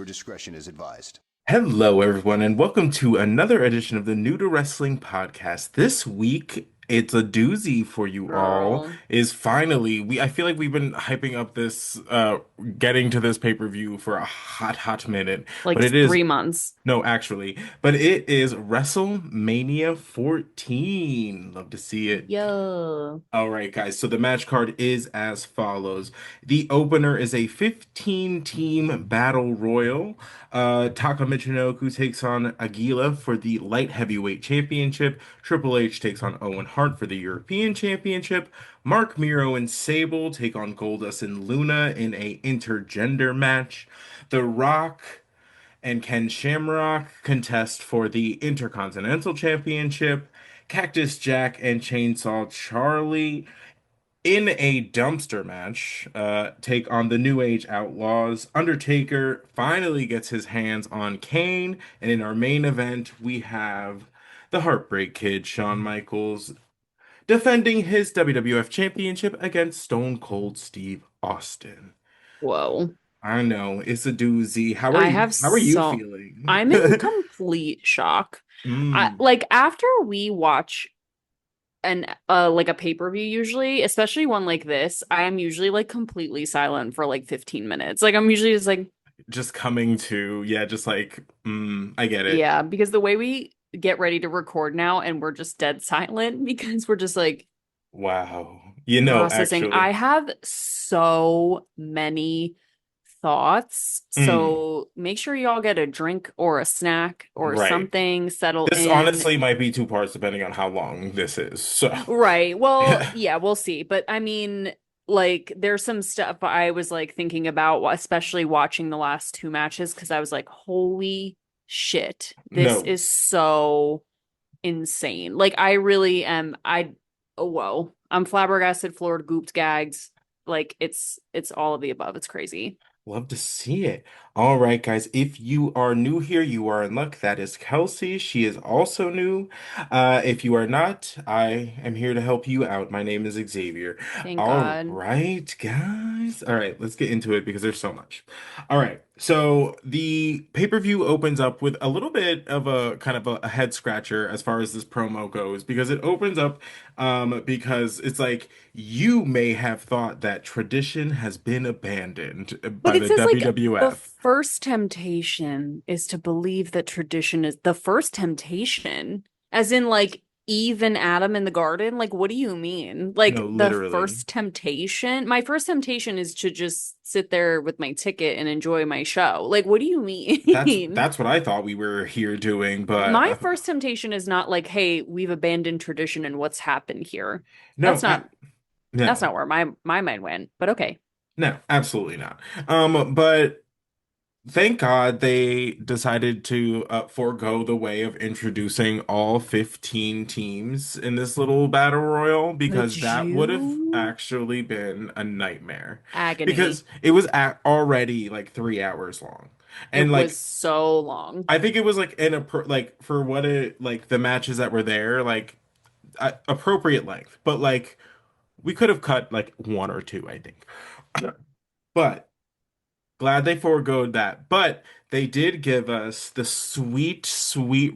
discretion is advised. Hello, everyone, and welcome to another edition of the New to Wrestling podcast. This week, it's a doozy for you all. Girl, Is finally I feel like we've been hyping up this getting to this pay-per-view for a hot minute, like but it is 3 months. no, actually, but it is WrestleMania 14. Love to see it. Yo. All right, guys. So the match card is as follows. The opener is a 15-team battle royal. Taka Michinoku takes on Aguila for the light heavyweight championship. Triple H takes on Owen Hart for the European championship. Mark Miro and Sable take on Goldust and Luna in a intergender match. The Rock and Ken Shamrock contest for the Intercontinental Championship. Cactus Jack and Chainsaw Charlie in a dumpster match take on the New Age Outlaws. Undertaker finally gets his hands on Kane, and in our main event, we have the Heartbreak Kid, Shawn Michaels, defending his WWF Championship against Stone Cold Steve Austin. Whoa. I know it's a doozy. I have How are you so feeling? I'm in complete shock. I Mm, like after we watch an like a pay-per-view usually, especially one like this, I am usually like completely silent for like 15 minutes. Like I'm usually just like, just coming to, yeah, just like, I get it. yeah, because the way we get ready to record now and we're just dead silent because we're just like Wow. processing. Actually. I have so many thoughts. Mm, So make sure y'all get a drink or a snack or right. something, settle This in. honestly might be two parts depending on how long this is. So, Right. Well, yeah. yeah, we'll see. But I mean, like, there's some stuff I was like thinking about, especially watching the last two matches, because I was like, holy shit, this No, is so insane. Like, I really am. Oh, whoa. I'm flabbergasted, floored, gooped, gagged. Like, it's all of the above. It's crazy. love to see it. All right, guys. If you are new here, you are in luck. That is Kelsey. She is also new. If you are not, I am here to help you out. My name is Xavier. Thank All God. right, guys. All right, let's get into it because there's so much. All right. So the pay-per-view opens up with a little bit of a kind of a head scratcher as far as this promo goes, because it opens up because it's like you may have thought that tradition has been abandoned Look, by it the says like the WWF. first temptation is to believe that tradition is the first temptation, as in like Eve and Adam in the garden. Like, what do you mean? Like, No, the literally. first temptation? My first temptation is to just sit there with my ticket and enjoy my show. Like, what do you That's mean? that's what I thought we were here doing, but My first temptation is not like, hey, we've abandoned tradition and what's happened here. no, That's not that's no, not where my mind went, but okay. no, absolutely not. But thank God they decided to forego the way of introducing all 15 teams in this little battle royal, Would because that would have you? actually been a nightmare, because Agony. it was already like 3 hours long. It And was like so long. I think it was like like for what it like the matches that were there, like appropriate length, but like we could have cut like one or two, I think. But glad they foregoed that. But they did give us the sweet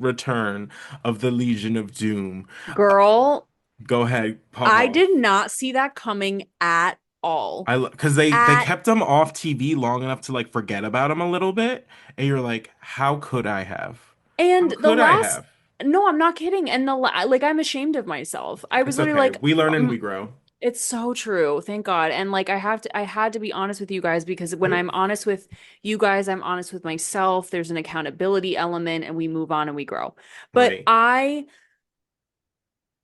return of the Legion of Doom. Uh, Girl, Go ahead, pop I off. did not see that coming at all. Because they At kept them off TV long enough to like forget about them a little bit, and you're like, how could I have? How and the could I last have? no, I'm not kidding. And like I'm ashamed of myself. I was It's literally okay. like, We learn and we grow. it's so true. Thank God. And like I had to be honest with you guys because when Mhm. I'm honest with you guys, I'm honest with myself. There's an accountability element and we move on and we grow. But Right. I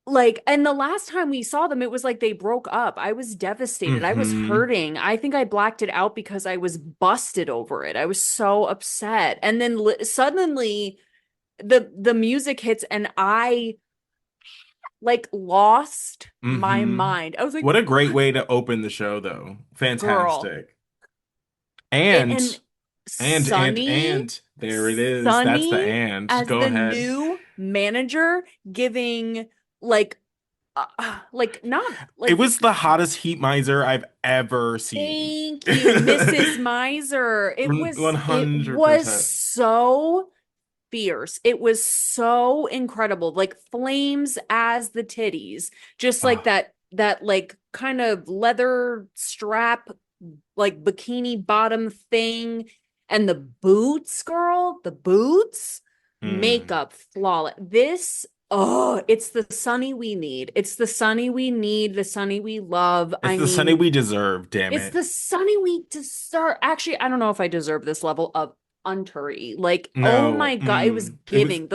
like, and the last time we saw them, it was like they broke up. I was devastated. I was Hmm. hurting. I think I blacked it out because I was busted over it. I was so upset. And then suddenly the music hits and I like lost my Hmm. mind. I was like, What a great way to open the show, though. girl. Fantastic. And And Sunny, and there it is. That's the Sunny and. as Go the ahead. new manager giving like like not It like was the hottest heat miser I've ever seen. thank you, Mrs. Miser. It was 100%. so fierce. It was so incredible. Like flames as the titties. Just like Oh, that like kind of leather strap like bikini bottom thing and the boots, girl, the boots, mm. makeup flawless. This it's the Sunny we need. It's the Sunny we need, the Sunny we love. It's I the Sunday mean, we deserve, damn it's it. the Sunny we deserve. Actually, I don't know if I deserve this level of untery. Like, oh No, my God, it was it was giving.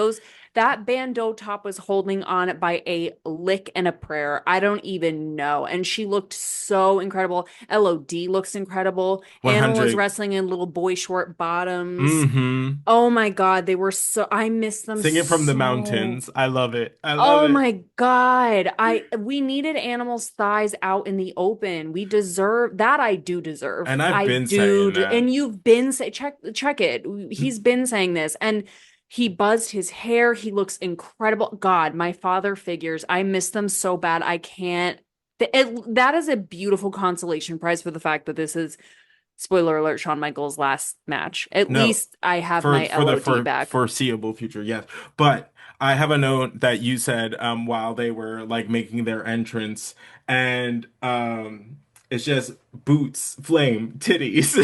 That bandeau top was holding on by a lick and a prayer. I don't even know. And she looked so incredible. LOD looks incredible. Animal was 100. wrestling in little boy short bottoms. Mm-hmm. Oh my God, they were so, I miss them Sing it from the so. mountains. I love it. I love Oh it. my God. We needed animals' thighs out in the open. We deserve that. I do deserve. And I've I been saying do. that. And you've been say check it. He's been saying this. And he buzzed his hair. He looks incredible. God, my father figures. I miss them so bad. I can't. That is a beautiful consolation prize for the fact that this is, spoiler alert, Shawn Michaels' last match. At No, least I have for my for the LOD for back. foreseeable future, yes. But I have a note that you said while they were like making their entrance, and it's just boots, flame, titties.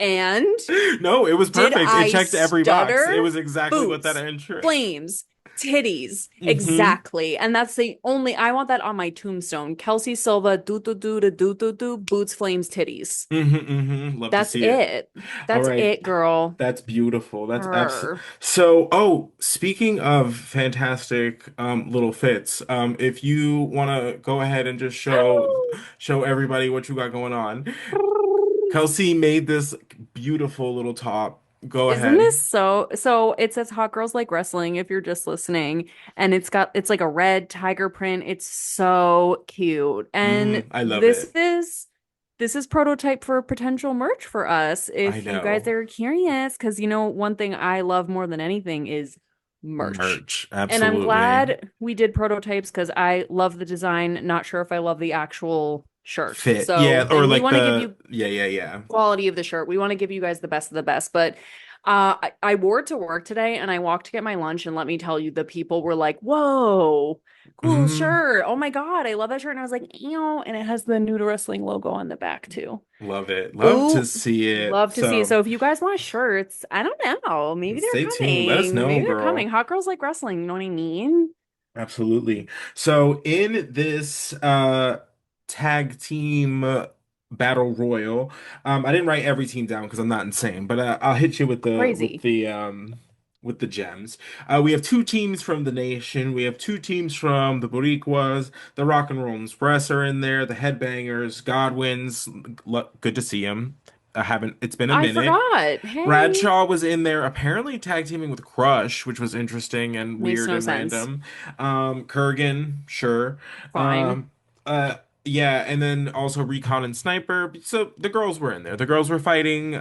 And No, it was did perfect. It I checked every box. It stutter? was exactly what that Boots, entrance. flames, titties. Mm-hmm. Exactly. And that's the only, I want that on my tombstone. Kelsey Silva, do, boots, flames, titties. Mm-hmm, mm-hmm. Love to That's see it. it. All That's right. it, girl. That's beautiful. That's absolutely Her. so. Oh, speaking of fantastic little fits, if you want to go ahead and just show everybody what you got going on. Kelsey made this beautiful little top. Go Isn't ahead. this so it says hot girls like wrestling if you're just listening, and it's like a red tiger print. It's so cute. And I love it. this is prototype for potential merch for us I if you guys know. are curious, because one thing I love more than anything is merch. Merch. And I'm Absolutely. glad we did prototypes because I love the design, not sure if I love the actual shirt. Fit. Yeah, So, or and we like want to give the you yeah, yeah, yeah. quality of the shirt. We want to give you guys the best of the best. But I wore it to work today and I walked to get my lunch. And let me tell you, the people were like, whoa, cool hmm shirt. Oh my God, I love that shirt. And I was like, ew. And it has the New to Wrestling logo on the back too. Love it. Love to Ooh, see it. love to see it. So So if you guys want shirts, I don't know. Maybe they're stay tuned. Let us coming. know, Maybe they're coming. girl. Hot girls like wrestling. You know what I mean? Absolutely. So in this tag team battle royal, I didn't write every team down because I'm not insane, but I'll hit you with Crazy. the gems. We have two teams from the nation. We have two teams from the Boricuas. The Rock and Roll Express are in there. The Headbangers, Godwins. Good to see them. I haven't. It's been a I minute. forgot. Hey, Bradshaw was in there, apparently tag teaming with Crush, which was interesting and makes weird no and sense. random. Kurgan, sure. Fine. Um, yeah, and then also Recon and Sniper. So the girls were in there. The girls were fighting.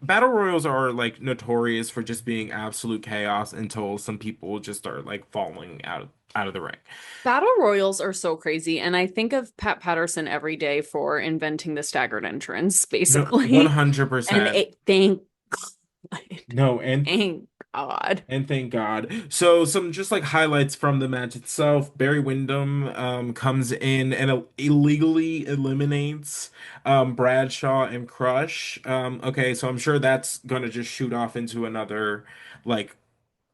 Battle Royals are like notorious for just being absolute chaos until some people just start like falling out of the ring. Battle royals are so crazy, and I think of Pat Patterson every day for inventing the staggered entrance, No, basically. And 100%. thank God, No, thank God. and thank God. So some just like highlights from the match itself. Barry Windham comes in and illegally eliminates Bradshaw and Crush. Okay, so I'm sure that's gonna just shoot off into another like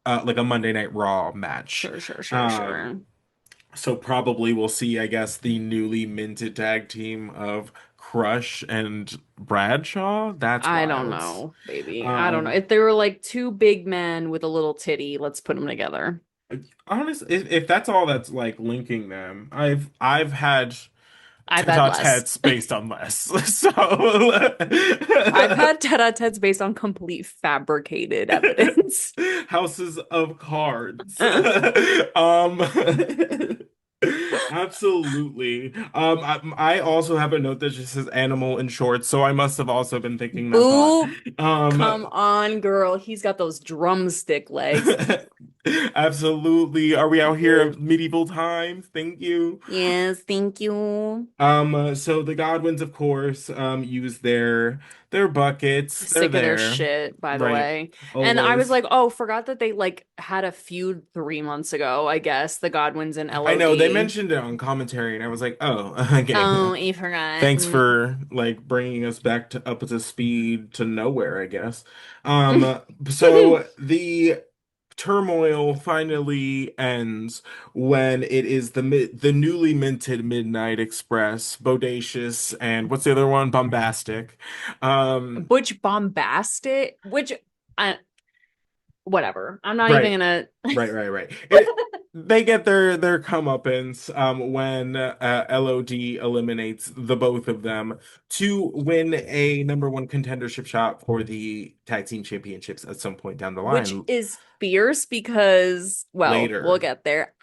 like a Monday Night Raw match. Sure, sure, sure, Um, sure. so probably we'll see, I guess, the newly minted tag team of Crush and Bradshaw. That's I don't wild. know, baby. I don't know. Um, If they were like two big men with a little titty, let's put them together. Honestly, if that's all that's like linking them, I've had I've had less. tete-a-tetes based on less. So I've had tete-a-tetes based on complete fabricated evidence. houses of cards. Absolutely. I also have a note that just says animal in shorts, so I must have also been thinking that thought. Boo, Um, come on, girl. He's got those drumstick legs. absolutely. Are we out here of medieval times? Thank you. Yes, thank you. So the Godwins, of course, use their buckets. They're Sick of their there, shit, by the right? way. And I was Always. like, oh, forgot that they like had a feud 3 months ago, I guess, the Godwins and I know they LOD. mentioned it on commentary, and I was like, oh, okay. Oh, you forgot. Thanks for like bringing us back to up to speed to nowhere, I guess. Um, so the turmoil finally ends when it is the newly minted Midnight Express, Bodacious, and what's the other one? Bombastic. Um, Which bombastic, which I whatever. I'm not even right. gonna. Right. They get their comeuppance when LOD eliminates the both of them to win a number one contendership shot for the tag team championships at some point down the Which line is fierce because, well, we'll later. get there.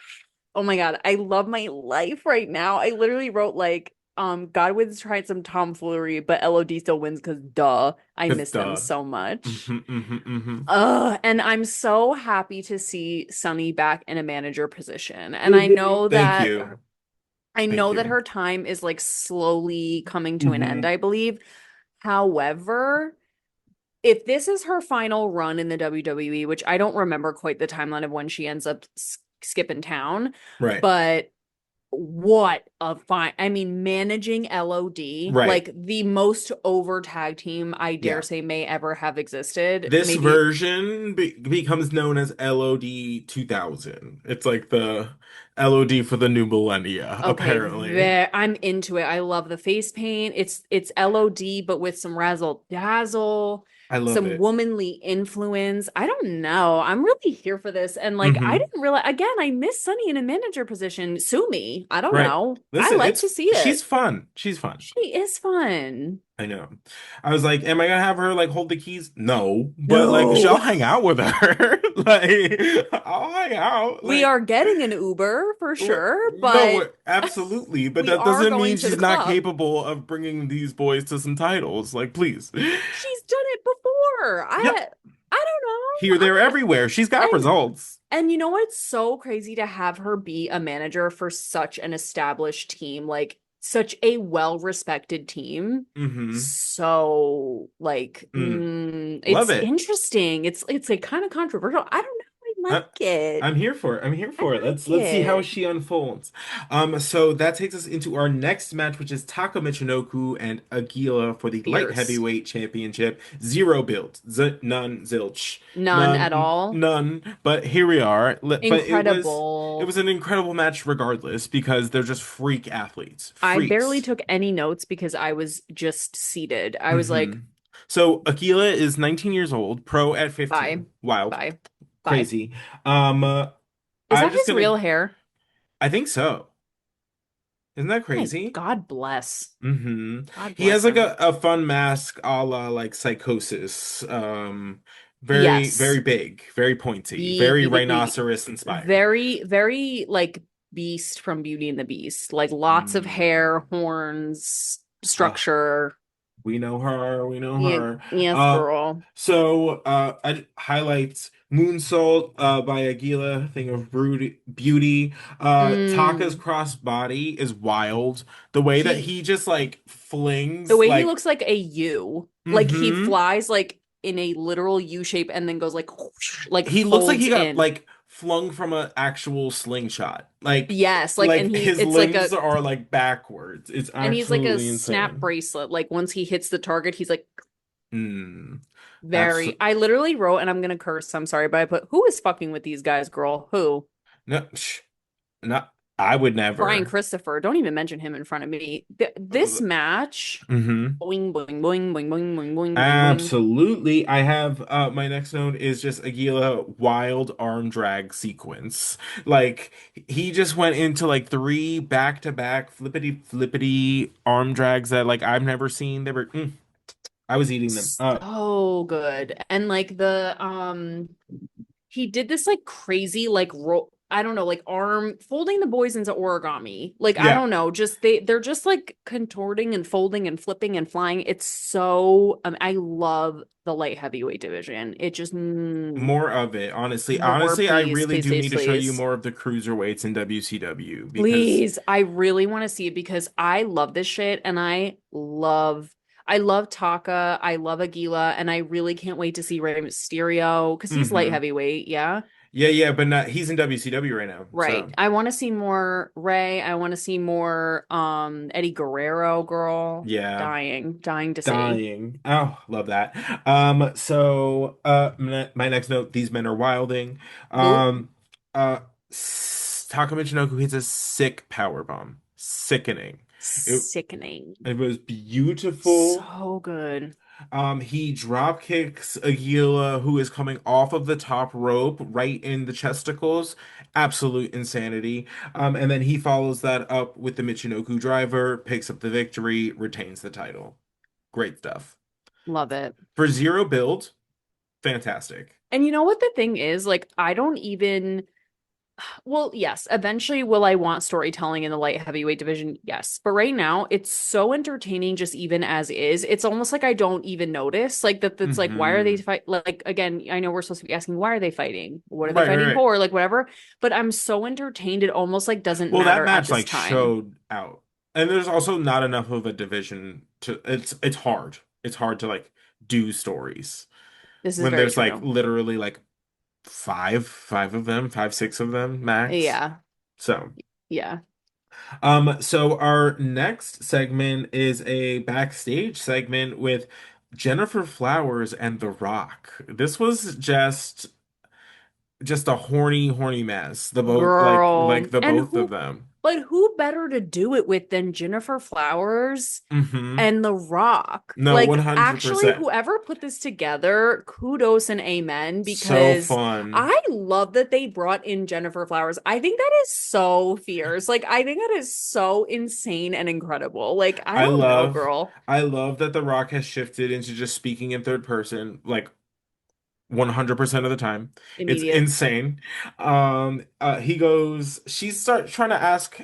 Oh my God, I love my life right now. I literally wrote like, Godwin's tried some tomfoolery, but LOD still wins because duh, I Because miss them duh. so much. Hmm. And I'm so happy to see Sunny back in a manager position. And I know Thank that you. I Thank know that you. her time is like slowly coming to an end, Hmm. I believe. However, if this is her final run in the WWE, which I don't remember quite the timeline of when she ends up skipping town, Right. but what a fine, I mean, managing LOD, Right. like the most over tag team I dare Yeah. say may ever have existed. This Maybe, version becomes known as LOD 2000. It's like the LOD for the new millennia, okay, apparently. I'm into it. I love the face paint. It's LOD, but with some razzle dazzle, I love some it. womanly influence. I don't know. I'm really here for this. And like, I Hmm. didn't realize, again, I miss Sunny in a manager position. Sue me. I don't Right. know. I Listen, like it's to see she's it. fun. She's fun. She is fun. I know. I was like, am I gonna have her like hold the keys? No, but like No. she'll hang out with her. Like I'll hang out. We Like are getting an Uber for sure, but no, absolutely. But we that are doesn't mean going to the she's not club. capable of bringing these boys to some titles. Like, please. She's done it before. Yep. I don't know. Here, there, everywhere. She's got And results. and you know what's so crazy to have her be a manager for such an established team, like such a well-respected team. Mm-hmm. So like Mm. Love it's it. interesting. It's like kind of controversial. I don't know. I I, like it. I'm here for it. I'm here I for it. like Let's see how it. she unfolds. So that takes us into our next match, which is Taka Michinoku and Aguila for the light Fierce. heavyweight championship. Zero build, none, zilch, None at all. none. But here we are. But it Incredible. was an incredible match regardless because they're just freak athletes, I barely freaks. took any notes because I was just seated. I was Hmm. like, So Aguila is 19 years old, pro at bye, 15. Wild, bye, bye. crazy. Um, uh, Is I'm that just his gonna. real hair? I think so. Isn't that My crazy? God bless. Hmm. God He has bless like him. a fun mask a la like Psychosis. Very Yes. big, very pointy, very Be rhinoceros inspired. very, very like Beast from Beauty and the Beast. Like lots of Mm. hair, horns, Uh, structure. we know her, we know Yeah, her. yes, Uh, girl. highlights Moonsault by Aguila, thing of beauty. Taka's Mm. crossbody is wild. The way that He he just like the flings way he like looks like a U. Like he mm-hmm. flies like in a literal U shape and then goes like whoosh, like He looks like folds he got in. like flung from an actual slingshot. Yes, like and Like he his it's like limbs a are like backwards. It's and he's like a absolutely snap insane. bracelet. Like once he hits the target, he's like Mm. very. Absolutely. I literally wrote, and I'm gonna curse. I'm sorry, but I put, who is fucking with these guys, girl? Who? No, not I would Brian never. Christopher. Don't even mention him in front of me. This match, Mm-hmm. boing, boing, boing, boing, boing, boing, boing, boing, boing. Absolutely. I have my next note is just Aguila wild arm drag sequence. Like he just went into like three back-to-back flippity flippity arm drags that like I've never seen. They were I was eating them up. So good. And like he did this like crazy like roll. I don't know, like arm folding the boys into origami. Like I Yeah. don't know, just they're just like contorting and folding and flipping and flying. It's so I love the light heavyweight division. It just More of it, honestly. more, Honestly, I please, really please, do please, need to show you please. more of the cruiserweights in WCW because Please. I really want to see it because I love this shit and I love Taka, I love Aguila, and I really can't wait to see Rey Mysterio because he's light hmm. heavyweight, yeah. Yeah, yeah, but not he's in WCW right now. Right. So, I want to see more Ray. I want to see more Eddie Guerrero, girl. yeah. Dying to see. Dying. Oh, love that. So my next note, these men are wilding. Who? Um uh Taka Michinoku hits a sick power bomb. Sickening. It Sickening. it was beautiful. So good. He drop kicks Aguila, who is coming off of the top rope right in the chesticles. Absolute insanity. And then he follows that up with the Michinoku driver, picks up the victory, retains the title. Great stuff. Love it. For zero build, fantastic. And you know what the thing is? Like, I don't even well, yes, eventually will I want storytelling in the light heavyweight division? Yes. But right now, it's so entertaining just even as is. It's almost like I don't even notice. Like that that's like why are they Hmm. fight like again, I know we're supposed to be asking why are they fighting? What are they Right, right, fighting right. for? Like whatever. But I'm so entertained it almost like doesn't Well, that matter at match this like time. showed out. And there's also not enough of a division to it's hard. It's hard to like do stories This is when very there's like true. literally like five of them, five, six of them max. Yeah. So, Yeah. so our next segment is a backstage segment with Jennifer Flowers and The Rock. This was just a horny mess. The both like Girl. the And both of who them. but who better to do it with than Jennifer Flowers? Hmm. And The Rock. No, Like, actually, 100%. whoever put this together, kudos and amen, So because fun. I love that they brought in Jennifer Flowers. I think that is so fierce. Like, I think that is so insane and incredible. Like, I I don't know, love girl. I love that The Rock has shifted into just speaking in third person, like 100% of the time. It's Immediate. insane. He goes, she starts trying to ask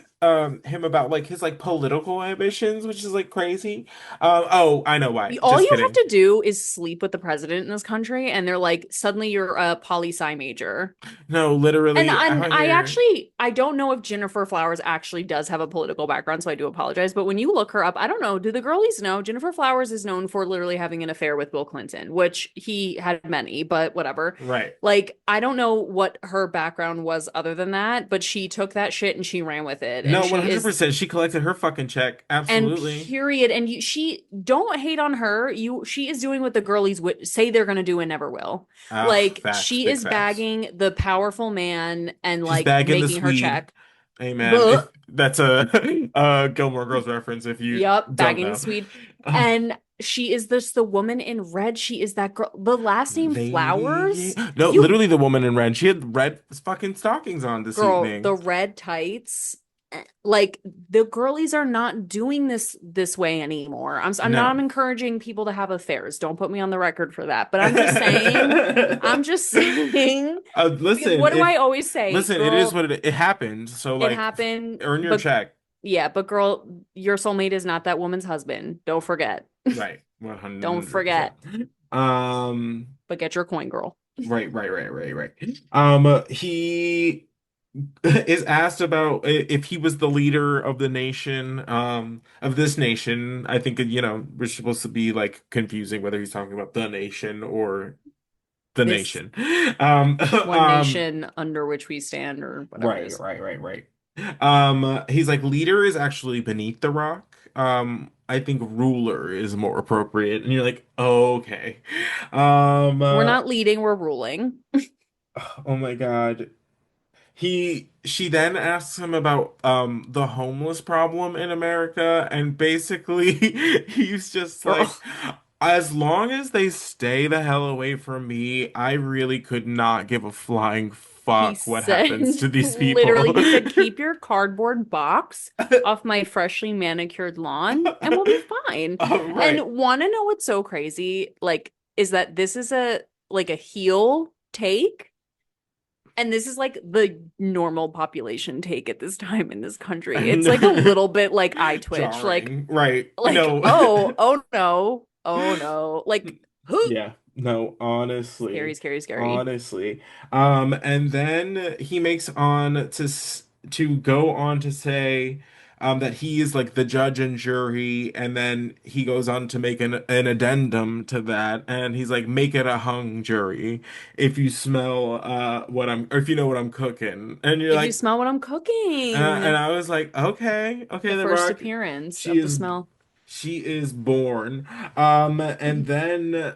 him about like his like political ambitions, which is like crazy. Oh, I know why. All Just you have kidding. to do is sleep with the president in this country, and they're like, suddenly you're a poli sci major. No, And literally and out I here. actually I don't know if Jennifer Flowers actually does have a political background, so I do apologize. But when you look her up, I don't know. Do the girlies know? Jennifer Flowers is known for literally having an affair with Bill Clinton, which he had many, but whatever. Right. Like, I don't know what her background was other than that, but she took that shit and she ran with it. And No, she is 100%. She collected her fucking check. and Absolutely. period. And she don't hate on her. She is doing what the girlies would say they're gonna do and never will. Ah, Like facts, she big is facts. bagging the powerful man and She's like bagging the making her Swede. check. Amen. Buh. If that's a Gilmore Girls reference, if you Yup, don't bagging the know. Swede. Uh, And she is this the woman in red. She is that girl. The last name Lady. Flowers. No, You literally the woman in red. She had red fucking stockings on this girl, the evening. red tights. Like the girlies are not doing this way anymore. I'm not No. encouraging people to have affairs. Don't put me on the record for that. But I'm just saying, I'm just saying, because Listen, what do I if always say? listen, it is Girl, what it happened. So it like happened, earn your but check. yeah, but girl, your soulmate is not that woman's husband. Don't forget. Right. Don't 100%. forget. Um But get your coin, girl. right. He is asked about if he was the leader of the nation, of this nation. I think, we're supposed to be like confusing whether he's talking about the nation or the This nation. Um, one um, nation under which we stand, or whatever it right, is. right, right, right. He's like, leader is actually beneath the rock. I think ruler is more appropriate. And you're like, oh, okay. Um, We're uh, not leading, we're ruling. oh my God. She then asks him about the homeless problem in America, and basically he's just Girl. like, as long as they stay the hell away from me, I really could not give a flying He fuck what said, happens to these literally, people. he said, keep your cardboard box off my freshly manicured lawn and we'll be fine. Oh, right. And want to know what's so crazy? Like, is that this is a like a heel take? And this is like the normal population take at this time in this country. It's like a And little bit like eye twitch, jarring, right? like, No. oh no, oh no. Like, who? Yeah, no, Scary, honestly, scary, scary. honestly. And then he makes on to go on to say that he is like the judge and jury, and then he goes on to make an addendum to that, and he's like, make it a hung jury if you smell what I'm or if you know what I'm cooking, and you're If you like, smell what I'm and cooking, I was like, okay, okay, the The first Rock, appearance she of the is smell. she is born. And then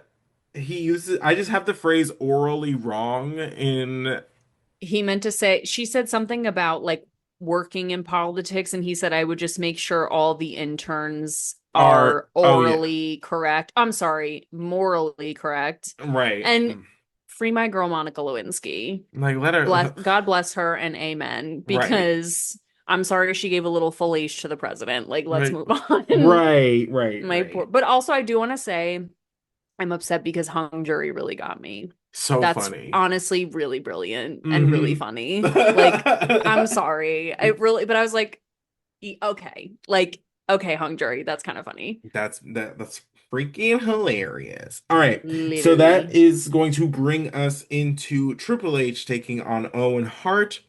he uses, I just have the phrase orally wrong in He meant to say, she said something about like working in politics, and he said, I would just make sure all the interns our, are oh yeah, orally correct. I'm sorry, morally correct. right. And free my girl, Monica Lewinsky. Like, let her, God bless her and amen, right, because I'm sorry she gave a little fellation to the president. Like, let's right, move on. right, right, My poor, right. but also I do want to say I'm upset because hung jury really got me. So That's funny. honestly really brilliant and really Hmm. funny. Like, I'm sorry. I really, but I was like, okay, like, okay, hung jury, that's kind of funny. That's freaking hilarious. All right. So that Literally. is going to bring us into Triple H taking on Owen Hart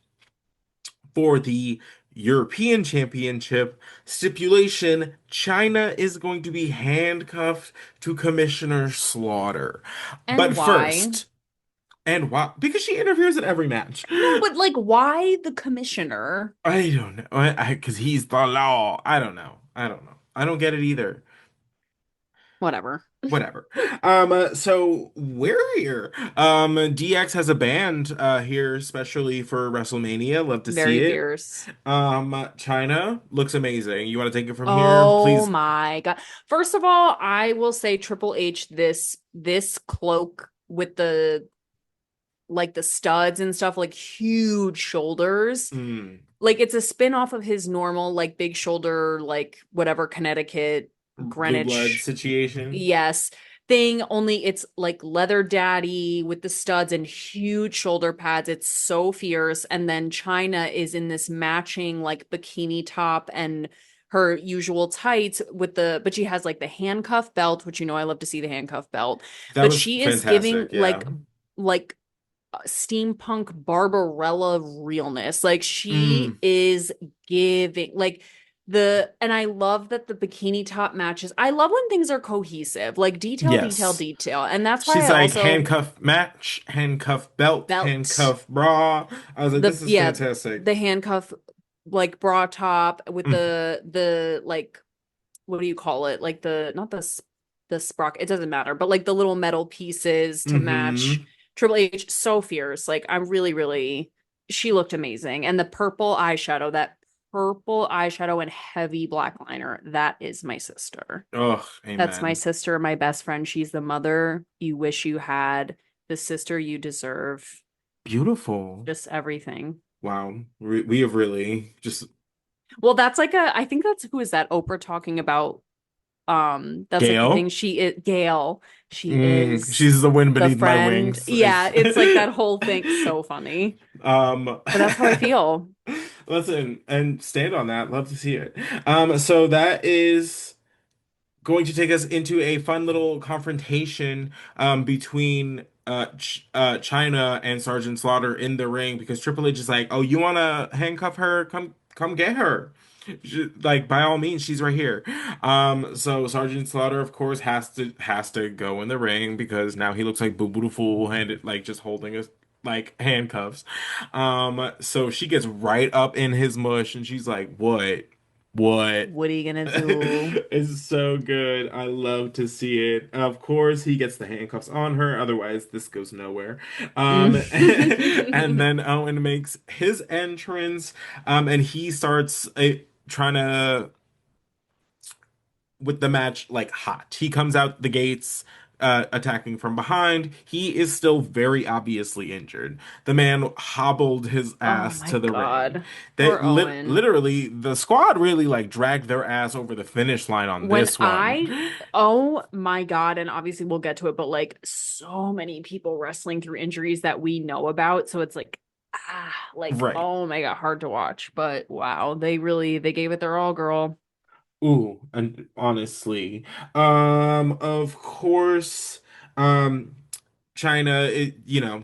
for the European Championship. Stipulation: China is going to be handcuffed to Commissioner Slaughter. And But why? first, and why? Because she interferes in every match. No, but like, why the commissioner? I don't know. Because he's the law. I don't know. I don't know. I don't get it either. Whatever. Whatever. So we're here. DX has a band here, especially for WrestleMania. Love to see Very it. fierce. China looks amazing. You want to take it from here? Oh Please. my God. First of all, I will say Triple H, this cloak with the like the studs and stuff, like huge shoulders. Mm, Like it's a spin off of his normal, like big shoulder, like whatever Connecticut, blue blood Greenwich, situation. yes, thing. Only it's like leather daddy with the studs and huge shoulder pads. It's so fierce. And then China is in this matching like bikini top and her usual tights with but she has like the handcuff belt, which I love to see the handcuff belt. That But was she is giving fantastic. Yeah. like steampunk Barbarella realness. Like she Mm, is giving like and I love that the bikini top matches. I love when things are cohesive, like detail, detail, yes. detail. And that's why She's I like also handcuff match, handcuff belt, belt handcuff bra. I was like, this is yeah, fantastic. the handcuff like bra top with Mm, the like what do you call it? Like the not the sprocket, it doesn't matter, but like the little metal pieces to match hmm. Triple H, so fierce. Like I'm really, really, she looked amazing. And the purple eyeshadow and heavy black liner, that is my sister. Oh, That's my amen. sister, my best friend. She's the mother you wish you had, the sister you deserve, Beautiful. just everything. Wow. We have really just Well, that's like I think that's who is that Oprah talking about. That's like the thing, Gail. she is Gail, she is She's the wind the beneath my friend. wings. Yeah, it's like that whole thing, so funny. Um, But that's how I feel. listen and stand on that. Love to see it. So that is going to take us into a fun little confrontation between China and Sergeant Slaughter in the ring because Triple H is like, "Oh, you want to handcuff her? Come get her." Like by all means, she's right here. So Sergeant Slaughter, of course, has to go in the ring because now he looks like Boo Boo the Fool, handed like just holding us like handcuffs. So she gets right up in his mush and she's like, "What? What?" What are you gonna do? It's so good. I love to see it. Of course, he gets the handcuffs on her. Otherwise, this goes nowhere. And then Owen makes his entrance. And he starts trying to with the match like hot. He comes out the gates attacking from behind. He is still very obviously injured. The man hobbled his Oh ass my to the ring. God. They Poor Owen. literally the squad really like dragged their ass over the finish line on When this one. oh my God, and obviously we'll get to it, but like so many people wrestling through injuries that we know about. So it's like like, Right. oh my God, hard to watch. But wow, they gave it their all, girl. Ooh, and honestly, of course, um, China,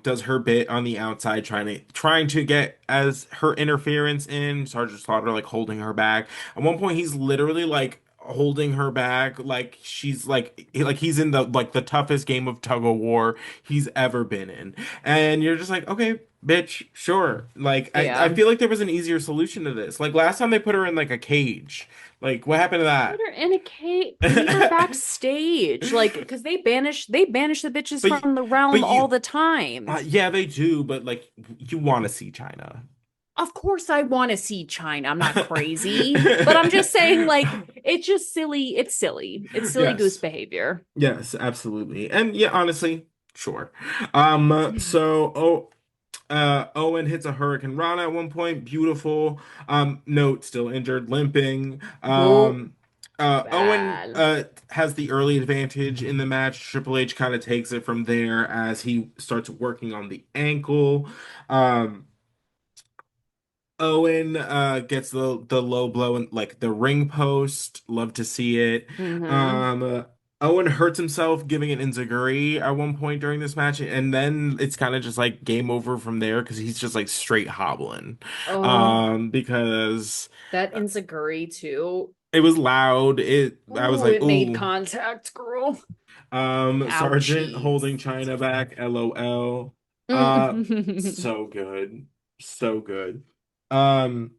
does her bit on the outside, trying to get as her interference in. Sergeant Slaughter like holding her back. At one point, he's literally like holding her back, like she's like he's in the toughest game of tug of war he's ever been in, and you're just like, okay, bitch, sure. Like I Yeah. feel like there was an easier solution to this. Like last time they put her in like a cage. Like what happened to Put that? her in a cage, leave her backstage. Like, because they banish the bitches But from the realm but all you the time. yeah, they do, but like you want to see China. Of course I want to see China. I'm not crazy. But I'm just saying, like, it's just silly. It's silly. It's silly goose Yes. behavior. Yes, absolutely. And yeah, honestly, sure. So Owen hits a Hurricane Rana at one point. Beautiful. Note still injured, limping. Boo. Owen Bad. has the early advantage in the match. Triple H kind of takes it from there as he starts working on the ankle. Um, Owen gets the low blow and like the ring post. Love to see it. Mm-hmm. Um, Owen hurts himself giving an enziguri at one point during this match, and then it's kind of just like game over from there because he's just like straight hobbling. Oh, Because that Inzaguri too. it was loud. I was Oh, like, it made ooh. contact, girl. Sergeant holding Ouchies. China back. LOL. Uh, Mm. so good, so good. Um.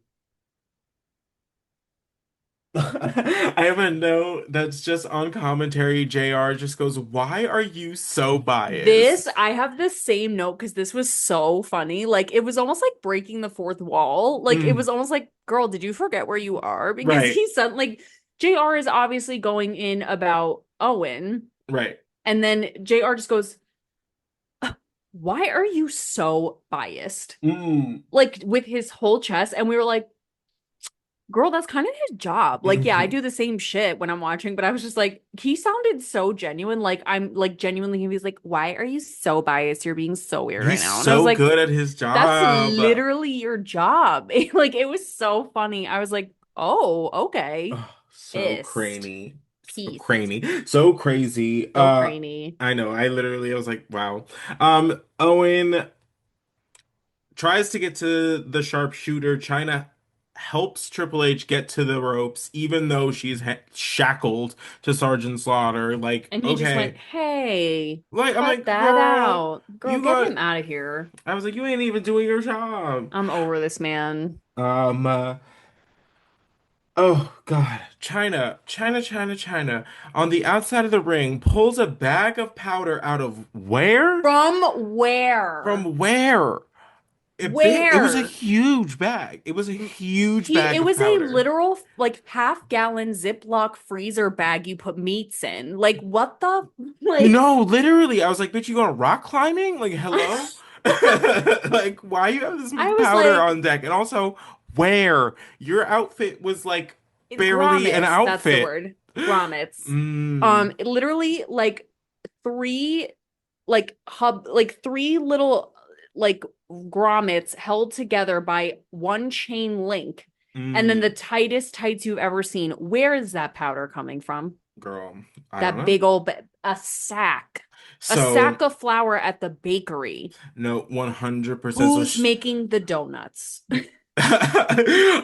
I have a note that's just on commentary. JR just goes, "Why are you so This, biased?" I have the same note because this was so funny. Like, it was almost like breaking the fourth wall. Like, it Mm, was almost like, girl, did you forget where you are? Because right, he said, like, JR is obviously going in about Owen. right. And then JR just goes, why are you so biased? Mm. Like, with his whole chest. And we were like, girl, that's kind of his job. Like, yeah, I do the same shit when I'm watching, but I was just like, he sounded so genuine. Like, I'm like genuinely, he was like, why are you so biased? You're being so weird right He's now. And I was so like, good at his that's job. literally your job. Like, it was so funny. I was like, oh, okay. Oh, so Pissed. cranny. So Pissed. cranny. So crazy. So cranny. I know. I was like, wow. Owen tries to get to the sharpshooter. China helps Triple H get to the ropes, even though she's shackled to Sergeant Slaughter. Like, And he just went, okay. hey, Like, I'm cut like, that girl, out. Girl, you get got. him out of here. I was like, you ain't even doing your job. I'm over this man. Um, uh, oh God, China, on the outside of the ring pulls a bag of powder out of where? From where? From where? It was a Where? huge bag. It was a huge It bag of was a powder. literal like half-gallon Ziploc freezer bag you put meats in. Like what the like No, literally, I was like, bitch, you going rock climbing? Like, hello? Like, why you have this I much was powder like on deck? And also, where? Your outfit was like barely an grommets, that's the outfit. word. Grommets. Mm, Literally like three like three little like grommets held together by one chain link. And then the mm. tightest tights you've ever seen. Where is that powder coming from? Girl, I don't That know. big old a sack. A So, sack of flour at the bakery. no, 100%. Who's making the donuts?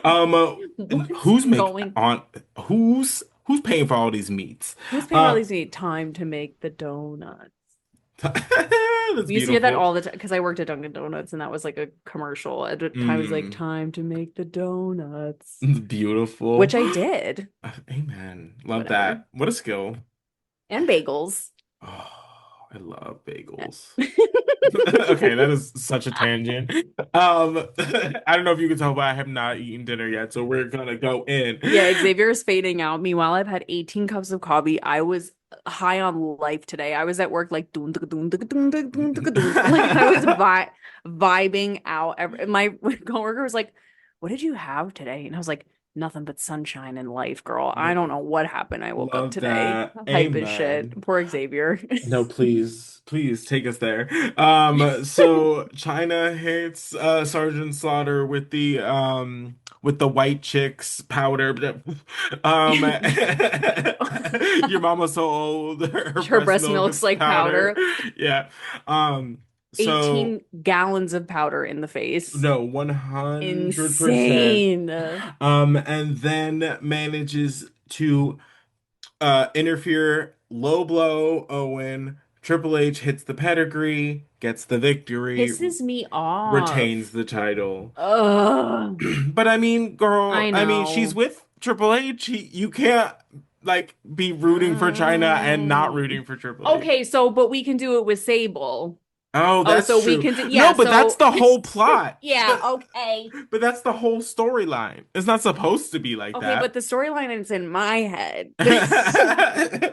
Um, uh, What's who's make going? on who's paying for all these meats? Who's paying all Uh, these need time to make the donuts? that's We used to hear that beautiful. all the time because I worked at Dunkin' Donuts and that was like a commercial. At the time, it was like Mm, time to make the donuts, it's beautiful. which I did. Amen. Love Whatever. that. What a skill. And bagels. Oh, I love bagels. Okay, that is such a tangent. I don't know if you can tell, but I have not eaten dinner yet, so we're gonna go in. Yeah, Xavier is fading out. Meanwhile, I've had 18 cups of coffee. I was high on life today. I was at work like doon, doon, doon, doon, doon, doon, doon, doon. Like I was vibing out. My coworker was like, "What did you have today?" And I was like, nothing but sunshine in life, girl. I No, don't know what happened. I woke up love today that. hype as shit. Amen. Poor Xavier. No, please, please take us there. So China hits Sergeant Slaughter with the white chicks powder. Um, your mama's so old, her Her breast breast milk milk's is like powder. powder. Yeah. So 18 gallons of powder in the face. no, 100%. Insane. And then manages to interfere, low blow Owen. Triple H hits the pedigree, gets the victory, Pisses me retains off. the title. Ugh. But I mean, girl, I I mean, she's know. with Triple H. You can't like be rooting for China and not Mm. rooting for Triple H. Okay, so but we can do it with Sable. Oh, Oh, that's so we true. can do No, yeah, but that's so the whole plot. yeah, But okay. but that's the whole storyline. It's not supposed to be like Okay, but that. the storyline is in my head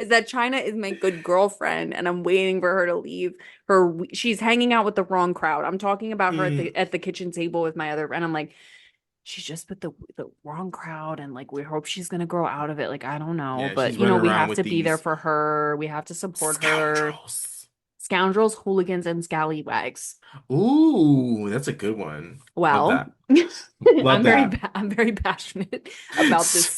is that China is my good girlfriend and I'm waiting for her to leave her she's hanging out with the wrong crowd. I'm talking about her Mm, at the kitchen table with my other friend. I'm like, she's just with the wrong crowd and like we hope she's gonna grow out of it. Like, I don't know, yeah, but she's running we around have with to be there these for her. We have to support her. scoundrels. Scoundrels, hooligans, and scallywags. Ooh, that's a good one. Love Well, that. Love I'm very that. I'm very passionate about this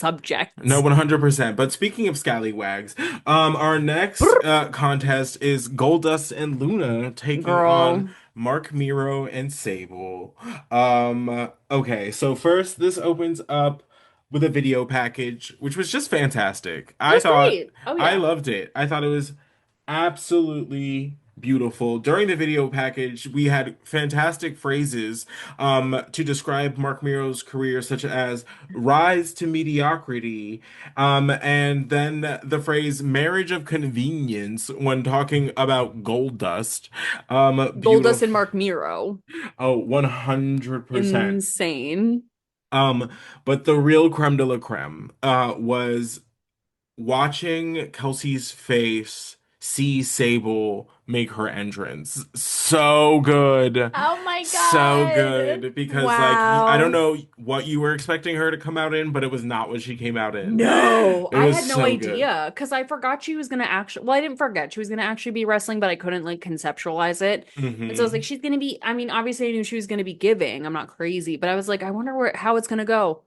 No, subject. 100%. But speaking of scallywags, our next Brr. contest is Goldust and Luna taking on Girl, Mark Miro and Sable. Okay, so first this opens up with a video package, which was just fantastic. it was great. Oh I yeah. loved it. I thought it was absolutely beautiful. During the video package, we had fantastic phrases to describe Mark Miro's career, such as rise to mediocrity, and then the phrase marriage of convenience when talking about gold dust. Goldust and Beautiful. Mark Miro. Oh, 100%. Insane. Um, but the real creme de la creme was watching Kelsey's face see Sable make her entrance. So good. Oh my So God. good. Because, like, I don't Wow. know what you were expecting her to come out in, but it was not what she came out in. No, It I was had no so good. idea because I forgot she was gonna actually. Well, I didn't forget she was gonna actually be wrestling, but I couldn't like conceptualize it. And so I was like, Hmm she's gonna be. I mean, obviously, I knew she was gonna be giving. I'm not crazy, but I was like, I wonder how it's gonna go.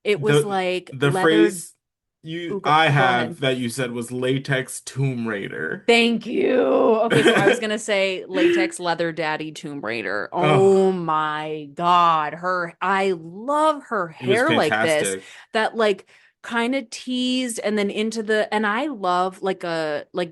It was The like the leather. phrase you Ooh, I go ahead. have that you said was latex Tomb Raider. Thank you. Okay, so I was gonna say latex leather daddy Tomb Raider. Oh, Oh my God. I love her it was hair like this. fantastic. That like kind of teased and then into the and I love like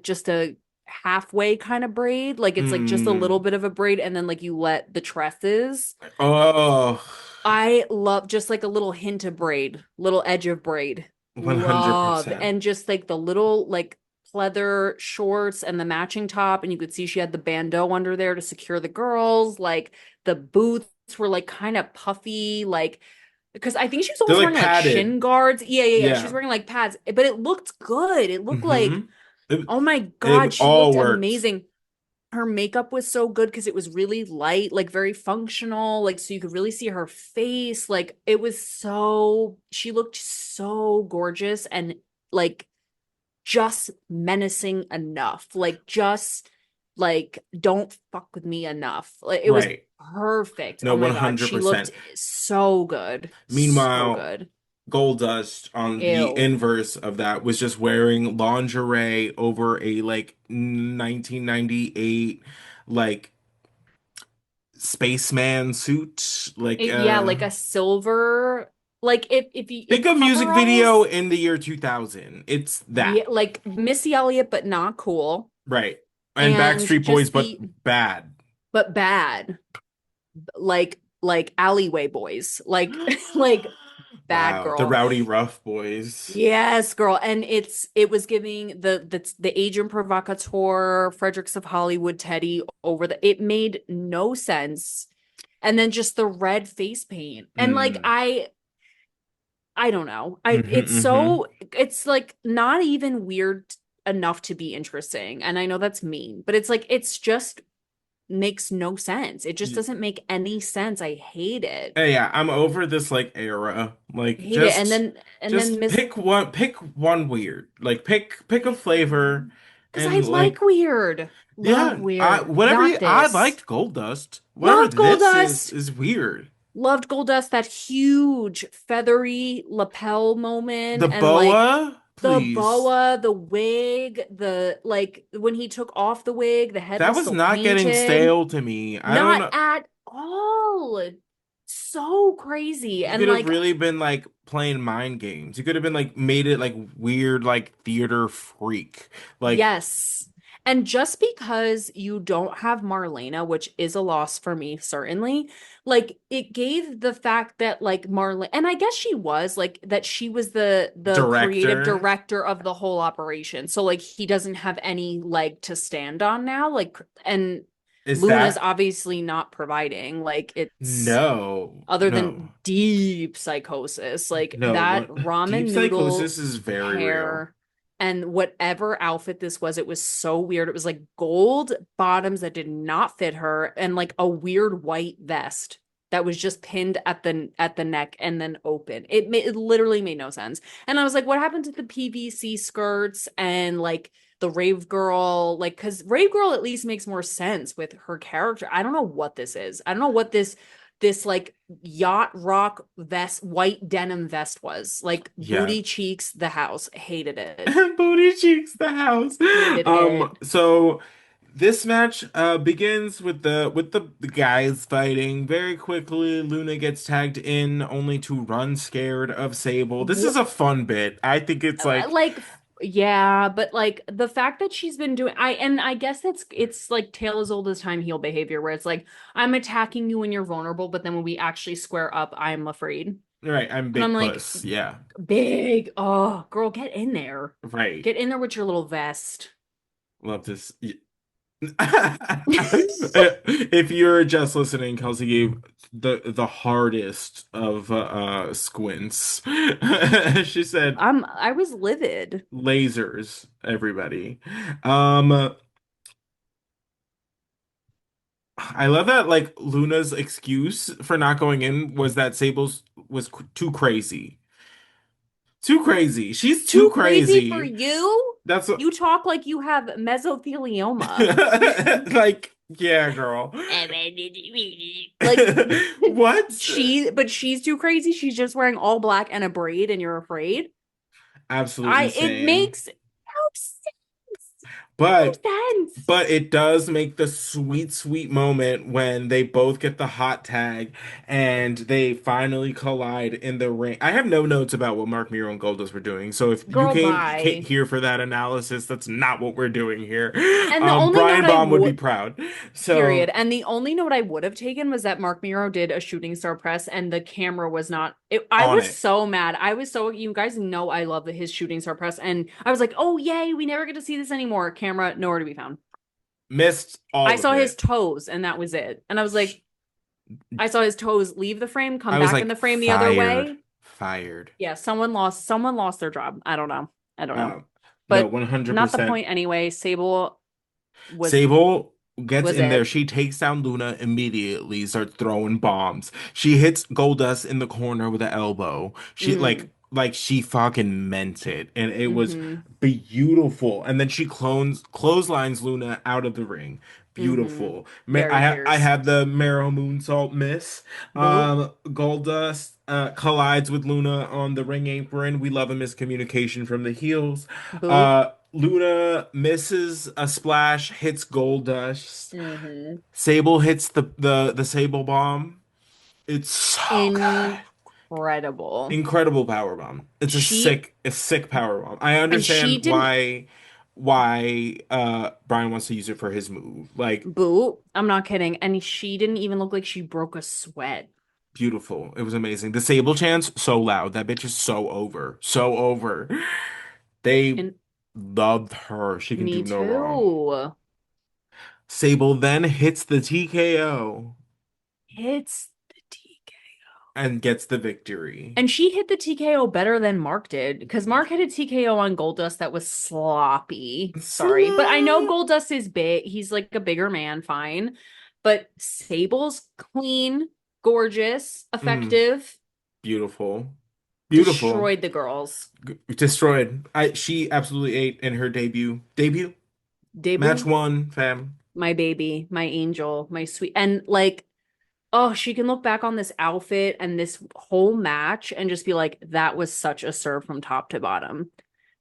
just a halfway kind of braid. Like it's like just a little Mm. bit of a braid and then like you let the tresses. Oh, I love just like a little hint of braid, little edge of braid. Love. 100%. And just like the little like pleather shorts and the matching top. And you could see she had the bandeau under there to secure the girls. Like the boots were like kind of puffy, like because I think she was They're almost like wearing like padded. shin guards. Yeah. She was Yeah. wearing like pads, but it looked good. It looked like, hmm It, oh my God, it she all looked worked. amazing. Her makeup was so good because it was really light, like very functional, like so you could really see her face. Like it was so, she looked so gorgeous and like just menacing enough. Like just like don't fuck with me enough. Like it was Right. perfect. No, Oh my God, she looked 100%. so good. So Meanwhile, good. Goldust on the Ew. inverse of that was just wearing lingerie over a like 1998 like spaceman suit. Yeah, like a silver, like if you Think if of music video coveralls. in the year 2000. It's that. Yeah, like Missy Elliott, but not cool. Right. And And Backstreet Boys, just but the bad. but bad. Like alleyway boys. Like like bad Wow. The girl. Rowdy Rough Boys. Yes, girl. And it was giving the agent provocateur, Fredericks of Hollywood Teddy over the it made no sense. And then just the red face paint. And like Mm. I don't know. Hmm It's like not even weird enough to be interesting. And I know that's mean, but it's like it's just makes no sense. It just doesn't make any sense. I hate it. Hey, yeah, I'm over this like era. Like Hate it. And then just Miss pick one weird. Like pick a flavor because I and like like weird. Love yeah, weird. whatever Got I this. liked Gold Dust. Whatever Loved this Goldust. is weird. Loved Goldust, that huge feathery lapel moment The and like boa, the please. boa, the wig, the like when he took off the wig, the head That was was still not getting painted. stale to me. I don't Not know. at all. So crazy. You And could have like really been like playing mind games. You could have been like made it like weird, like theater freak. Like yes. And just because you don't have Marlena, which is a loss for me, certainly, like it gave the fact that like Marlena, and I guess she was like that she was the creative director. director of the whole operation. So like he doesn't have any leg to stand on now. Like and Is Luna's that obviously not providing. Like it's no, other than no, deep psychosis, like no. that What deep ramen noodle psychosis is very real. hair and whatever outfit this was, it was so weird. It was like gold bottoms that did not fit her and like a weird white vest that was just pinned at the neck and then open. It literally made no sense. And I was like, what happened to the PVC skirts and like the Rave Girl? Like, because Rave Girl at least makes more sense with her character. I don't know what this is. I don't know what this like yacht rock vest, white denim vest was. Like Yeah. booty cheeks, the house. Hated it. Booty cheeks the house. Hated it. So this match begins with the guys fighting. Very quickly, Luna gets tagged in only to run scared of Sable. This is a fun bit. I think it's like Like yeah, but like the fact that she's been doing I guess it's like tale as old as time heel behavior where it's like I'm attacking you when you're vulnerable, but then when we actually square up, I'm afraid. right, I'm And I'm big like, puss. Yeah. big. Oh, girl, get in there. Right. Get in there with your little vest. Love this. If you're just listening, Kelsey gave the hardest of squints. She said I was livid. lasers, everybody. Um I love that like Luna's excuse for not going in was that Sable's was too crazy. Too crazy. She's too Too crazy for crazy. you? That's what You talk like you have mesothelioma. like yeah, girl. Like What? she's too crazy. She's just wearing all black and a braid and you're afraid. Absolutely It same. makes no sense. But No sense. but it does make the sweet, sweet moment when they both get the hot tag and they finally collide in the ring. I have no notes about what Mark Miro and Goldust were doing, so if you Girl, came bye. here for that analysis, that's not what we're doing here. And the only note Brian I Baum would be would proud. So period. And the only note I would have taken was that Mark Miro did a shooting star press and the camera was not I on was it, so mad. I was so you guys know I love his shooting star press and I was like, "Oh, yay, we never get to see this anymore." Camera nowhere to be found. missed I all of saw his it. toes and that was it. And I was like, I saw his toes leave the frame, come I was back in like the frame the other way. fired. Yeah, someone lost their job. I don't know. I don't know. Um, no, But not the 100%. point anyway. Sable was Sable gets was in there. it. She takes down Luna immediately, starts throwing bombs. She hits Goldust in the corner with an elbow. She Mm, like she fucking meant it, and it was mm-hmm. beautiful. And then she clotheslines Luna out of the ring. Mm-hmm. Beautiful. Very I fierce. have the Marrow Moonsault miss. Boop. Goldust collides with Luna on the ring apron. We love a miscommunication from the heels. Boop. Luna misses a splash, hits Goldust. Mm-hmm. Sable hits the Sable bomb. It's so good. Incredible. Incredible power bomb. It's She a sick power bomb. I and she understand didn't why Brian wants to use it for his move. Like boop. I'm not kidding. And she didn't even look like she broke a sweat. beautiful. It was amazing. The Sable chants so loud. That bitch is so over. So over. They And loved her. She can me do no wrong. too. Sable then hits the TKO Hits the TK. and gets the victory. And she hit the TKO better than Mark did because Mark hit a TKO on Goldust that was sloppy. Sorry. But I know Slut. Goldust is big. He's like a bigger man, fine. But Sable's clean, gorgeous, Mm, effective, beautiful. Beautiful. destroyed the girls. Destroyed. She absolutely ate in her debut. Debut? Match Debut, one, fam. my baby, my angel, my sweet. And like, oh, she can look back on this outfit and this whole match and just be like, that was such a serve from top to bottom.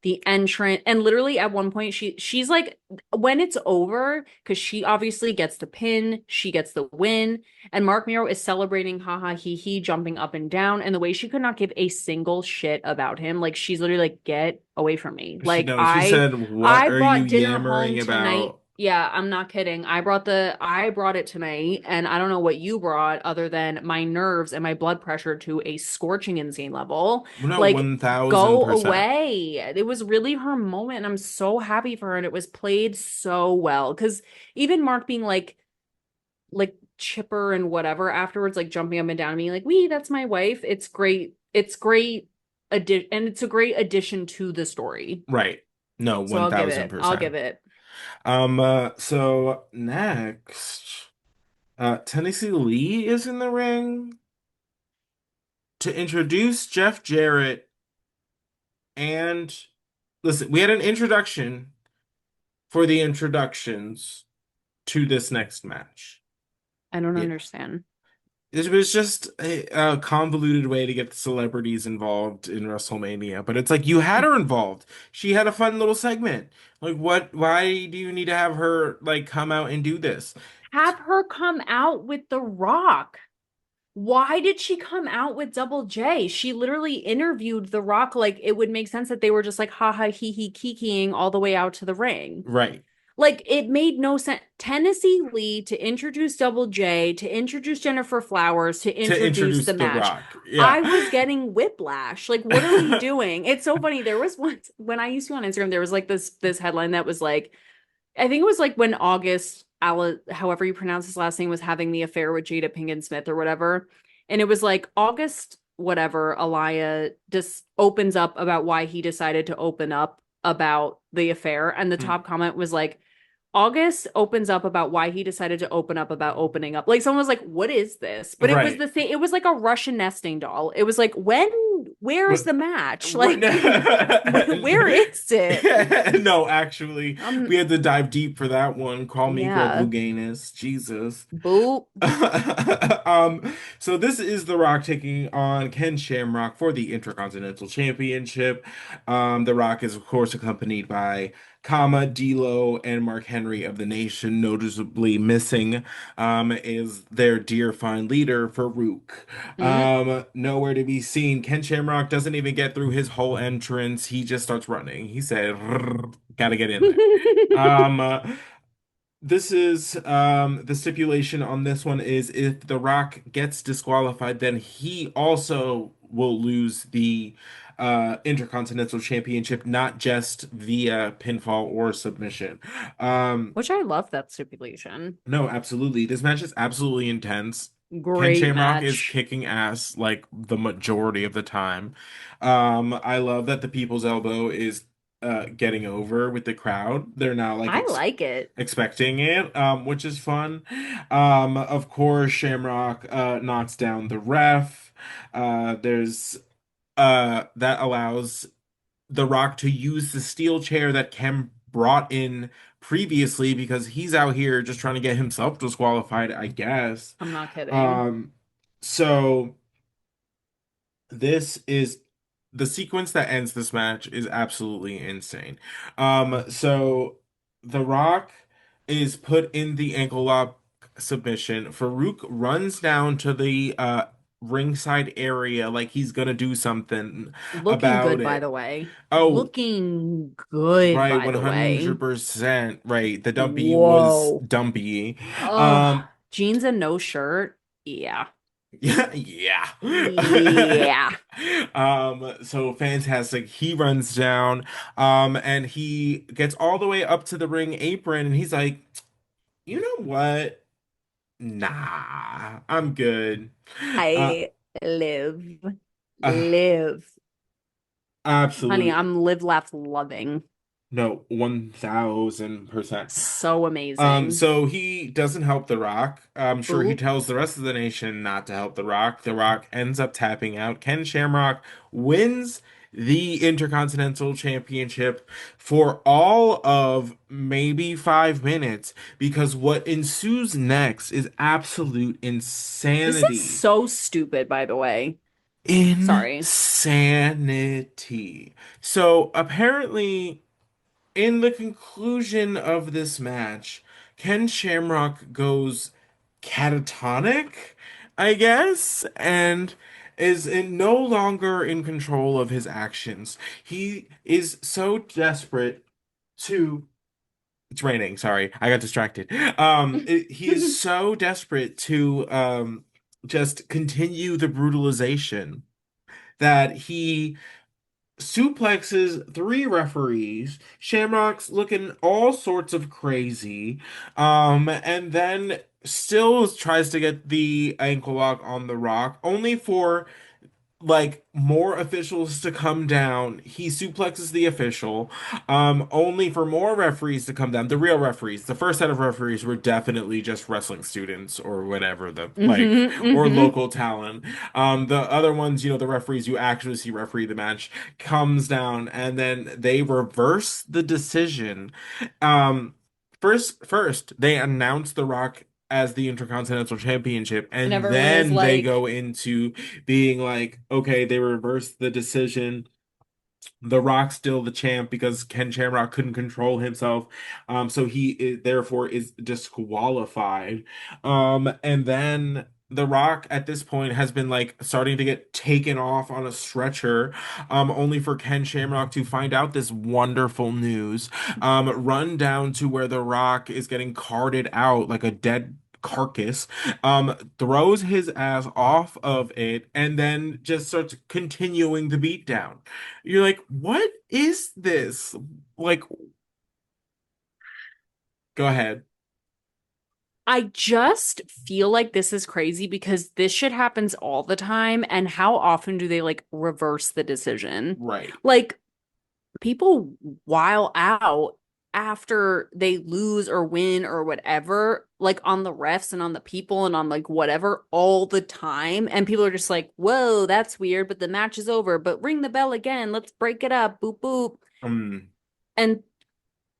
The entrance, and literally at one point she's like, when it's over, because she obviously gets the pin, she gets the win, and Mark Miro is celebrating, haha, he, jumping up and down, and the way she could not give a single shit about him, like she's literally like, get away from me. She Like knows. She I said, "What I are you brought dinner yammering home tonight. about?" Yeah, I'm not kidding. I brought it tonight, and I don't know what you brought other than my nerves and my blood pressure to a scorching insane level. No, Like, one thousand go percent. away. It was really her moment, and I'm so happy for her, and it was played so well. Because even Mark being like chipper and whatever afterwards, like jumping up and down and being like, "Wee, that's my wife." It's great. It's great and it's a great addition to the story. Right. No, So one I'll give thousand it. I'll percent. give it. So next, Tennessee Lee is in the ring to introduce Jeff Jarrett. And listen, we had an introduction for the introductions to this next match. I don't Yeah. understand. It was just a convoluted way to get the celebrities involved in WrestleMania, but it's like you had her involved. She had a fun little segment. Like, what? Why do you need to have her like come out and do this? Have her come out with The Rock. Why did she come out with Double J? She literally interviewed The Rock like it would make sense that they were just like haha he kikiing all the way out to the ring. Right. Like it made no sense. Tennessee Lee to introduce Double J, to introduce Jennifer Flowers, to To introduce introduce the The match. Rock. Yeah. I was getting whiplash. Like, what are we doing? It's so funny. There was once when I used to be on Instagram, there was like this headline that was like, I think it was like when however you pronounce his last name, was having the affair with Jada Pinkett Smith or whatever. And it was like August, whatever, Alaya just opens up about why he decided to open up about the affair. And the Hmm. top comment was like, August opens up about why he decided to open up about opening up. Like someone was like, "What is this?" But it was Right. the thing. It was like a Russian nesting doll. It was like, where's What? the match? Right. Like, where is it? No, actually, we had to dive deep for that one. Call me Yeah. Groguganus. Jesus. Boop. So this is The Rock taking on Ken Shamrock for the Intercontinental Championship. The Rock is, of course, accompanied by Kama, D'Lo, and Mark Henry of the Nation. Noticeably missing, is their dear fine leader, Farouk. Mm. Nowhere to be seen. Ken Shamrock doesn't even get through his whole entrance. He just starts running. He said, "Gotta get in there." Um, uh, this is the stipulation on this one is if The Rock gets disqualified, then he also will lose the Intercontinental Championship, not just via pinfall or submission. Um, Which I love that stipulation. no, absolutely. This match is absolutely intense. Ken Great Shamrock is match. kicking ass like the majority of the time. I love that the People's Elbow is getting over with the crowd. They're now like I like it. expecting it, which is fun. Of course, Shamrock knocks down the ref. There's that allows The Rock to use the steel chair that Ken brought in previously because he's out here just trying to get himself disqualified, I guess. I'm not kidding. Um, so this is the sequence that ends this match is absolutely insane. So The Rock is put in the ankle lock submission. Farouk runs down to the ringside area like he's gonna do something Looking about good, by the it. way. Oh, Looking good, right, by the way. 100%. Right. The dumpy was Whoa. dumpy. Oh, Um, jeans and no shirt. Yeah. yeah, yeah. Yeah. So fantastic. He runs down, and he gets all the way up to the ring apron, and he's like, you know what? Nah, I'm good. Uh, I live. uh Live. Honey, Absolutely. I'm live, laugh, loving. No, 1000%. So amazing. So he doesn't help The Rock. I'm sure he Boop. tells the rest of the nation not to help The Rock. The Rock ends up tapping out. Ken Shamrock wins the Intercontinental Championship for all of maybe 5 minutes because what ensues next is absolute This is insanity. so stupid, by the way. Sorry. Insanity. So apparently, in the conclusion of this match, Ken Shamrock goes catatonic, I guess, and no longer in control of his actions. He is so desperate to. It's raining, sorry. I got distracted. He is so desperate to just continue the brutalization that he suplexes three referees. Shamrock's looking all sorts of crazy. And then still tries to get the ankle lock on the Rock, only for like more officials to come down. He suplexes the official, only for more referees to come down. The real referees. The first set of referees were definitely just wrestling students or whatever the like or Hmm. local talent. The other ones, the referees you actually see referee the match comes down and then they reverse the decision. Um, first they announce The Rock as the Intercontinental Championship, And and everyone is then they like, go into being like, okay, they reversed the decision. The Rock's still the champ because Ken Shamrock couldn't control himself. So therefore is disqualified. And then The Rock at this point has been like starting to get taken off on a stretcher, only for Ken Shamrock to find out this wonderful news, run down to where The Rock is getting carted out like a dead carcass, throws his ass off of it, and then just starts continuing the beatdown. You're like, what is this? Like, go ahead. I just feel like this is crazy because this shit happens all the time. And how often do they like reverse the decision? Right. Like, people while out after they lose or win or whatever, like on the refs and on the people and on like whatever all the time. And people are just like, whoa, that's weird, but the match is over. But ring the bell again. Let's break it up. Boop, boop. Um, And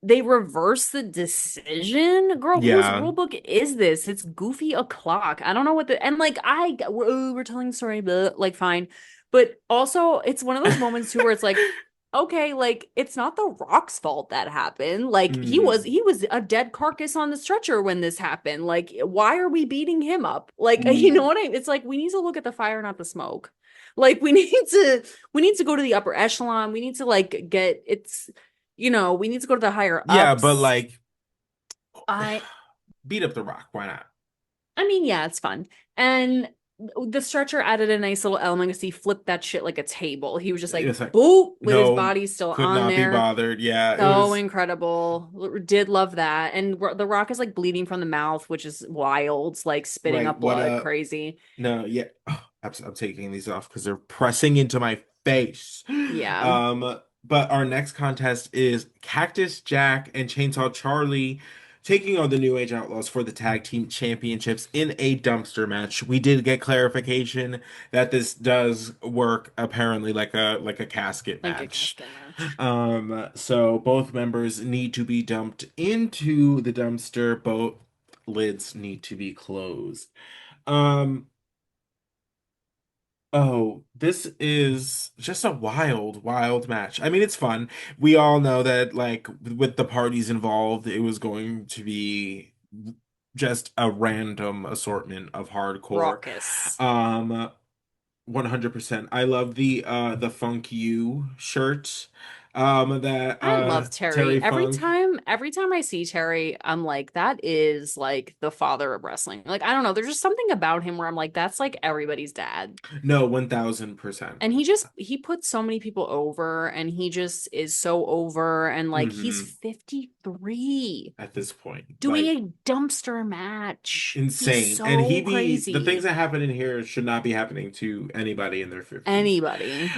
they reverse the decision. Girl, whose yeah. rule book is this? It's goofy o'clock. I don't know what the and like we're telling the story, but like fine. But also it's one of those moments too where it's like, okay, like it's not the Rock's fault that happened. Like he was Mm, he was a dead carcass on the stretcher when this happened. Like, why are we beating him up? Like, you know mm, what I it's like we need to look at the fire, not the smoke. Like we need to go to the upper echelon. We need to like get it's we need to go to the higher yeah, but ups. like, I beat up The Rock. Why not? I mean, yeah, it's fun. And the stretcher added a nice little element because he flipped that shit like a table. He was just like It's like, boop with his no, body still could on not be there. bothered. Yeah, it So was incredible. Did love that. And the Rock is like bleeding from the mouth, which is wild, like spitting like, up what blood, a crazy. no, yeah. I'm taking these off because they're pressing into my face. Yeah. But our next contest is Cactus Jack and Chainsaw Charlie taking on the New Age Outlaws for the tag team championships in a dumpster match. We did get clarification that this does work apparently like a casket Like a match. casket match. So both members need to be dumped into the dumpster. Both lids need to be closed. Um, Oh, this is just a wild, wild match. I mean, it's fun. We all know that, like, with the parties involved, it was going to be just a random assortment of hardcore. Raucous. 100%. I love the Funk You shirt. That I love Terry Terry. Funk. Every time I see Terry, I'm like, that is like the father of wrestling. Like, I don't know, there's just something about him where I'm like, that's like everybody's dad. No, 1000%. And he puts so many people over and he just is so over and like he's Hmm. 53 At this point, doing like, a dumpster match. He's insane. And so the things crazy. that happen in here should not be happening to anybody in their 50s. Anybody.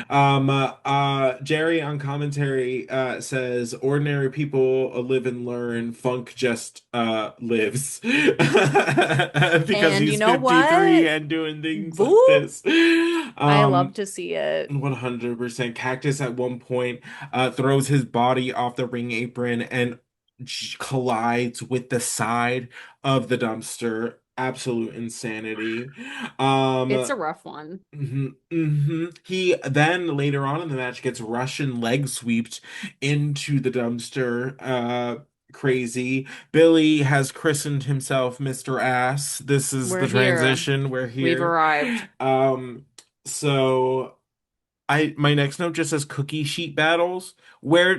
Jerry on commentary commentary says ordinary people live and learn. Funk just lives because And you he's know 53 what? and doing things like Boo! this. I love Um, to see it. 100%. Cactus at one point throws his body off the ring apron and collides with the side of the dumpster. Absolute insanity. It's Um, a rough one. He then later on in the match gets Russian leg swept into the dumpster. Crazy. Billy has christened himself Mr. Ass. This is We're the here. transition. We're We've here. arrived. Um, so I my next note just says cookie sheet battles. Where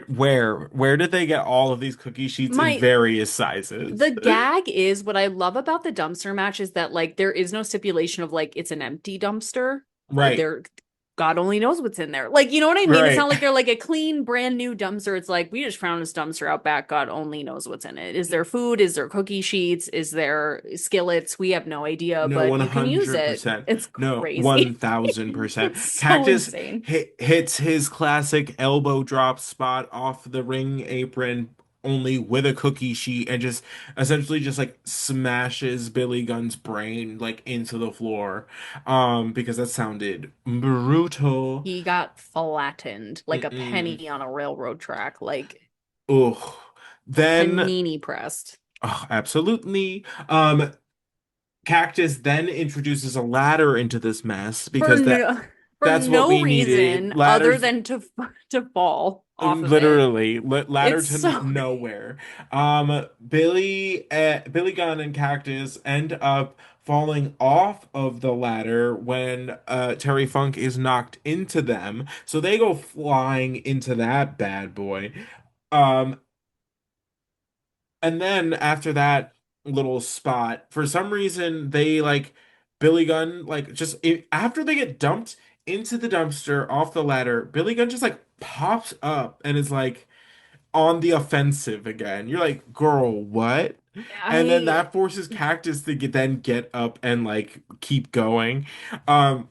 did they get all of these cookie sheets in My various sizes? The gag is what I love about the dumpster match is that like there is no stipulation of like it's an empty dumpster. Right, There God only knows what's in there. Like, you know what I mean? It's right. not like they're like a clean, brand new dumpster. It's like we just found this dumpster out back. God only knows what's in it. Is there food? Is there cookie sheets? Is there skillets? We have no idea, No, but you can use it. 100%. It's No, crazy. 1000%. It's so Cactus insane. hits his classic elbow drop spot off the ring apron only with a cookie sheet and just essentially just like smashes Billy Gunn's brain like into the floor. Because that sounded brutal. He got flattened like a Mm-mm. penny on a railroad track, like Ugh. Then, panini pressed. oh, absolutely. Cactus then introduces a ladder into this mess for because no for that's what no we needed. reason other Ladders, than to fall off of it. literally, ladder It's to so nowhere. Billy Gunn and Cactus end up falling off of the ladder when Terry Funk is knocked into them. So they go flying into that bad boy. Um, And then after that little spot, for some reason they like Billy Gunn like after they get dumped into the dumpster off the ladder, Billy Gunn just like pops up and is like on the offensive again. You're like, girl, what? And then I that forces Cactus to get up and like keep going. Um,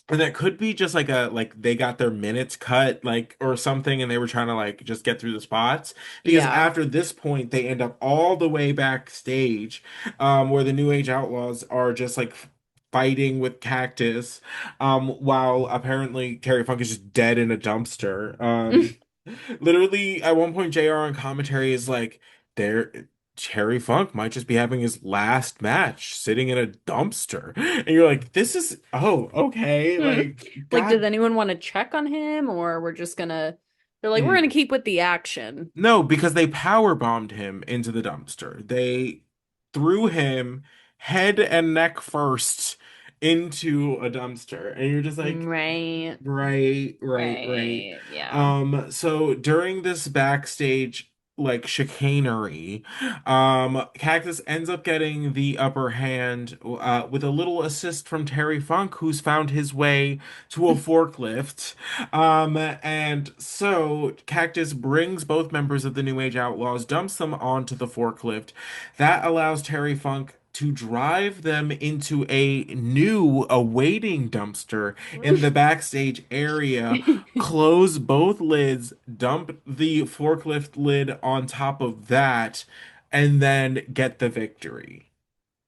and that could be just like a like they got their minutes cut like or something and they were trying to like just get through the spots because yeah. after this point they end up all the way backstage where the New Age Outlaws are just like fighting with Cactus while apparently Terry Funk is just dead in a dumpster. Literally, at one point, JR on commentary is like, there, Terry Funk might just be having his last match sitting in a dumpster. And you're like, this is, oh, okay. Like, Like, does God, anyone want to check on him or we're just gonna they're like, we're gonna mm. keep with the action. No, because they power bombed him into the dumpster. They threw him head and neck first into a dumpster. And you're just like, Right. right, right, right. Right. Yeah. So during this backstage like chicanery, Cactus ends up getting the upper hand with a little assist from Terry Funk, who's found his way to a forklift. And so Cactus brings both members of the New Age Outlaws, dumps them onto the forklift. That allows Terry Funk to drive them into a new awaiting dumpster in the backstage area, close both lids, dump the forklift lid on top of that, and then get the victory.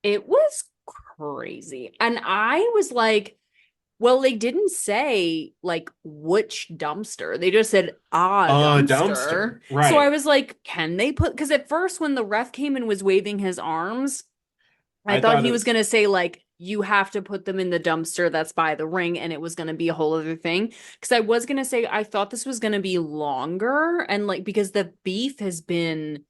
It was crazy. And I was like, well, they didn't say like which dumpster. They just said A dumpster. dumpster, So I right. was like, can they put because at first when the ref came and was waving his arms, I I thought thought he it was was gonna say like you have to put them in the dumpster that's by the ring, and it was gonna be a whole other thing. Because I was gonna say I thought this was gonna be longer and like because the beef has been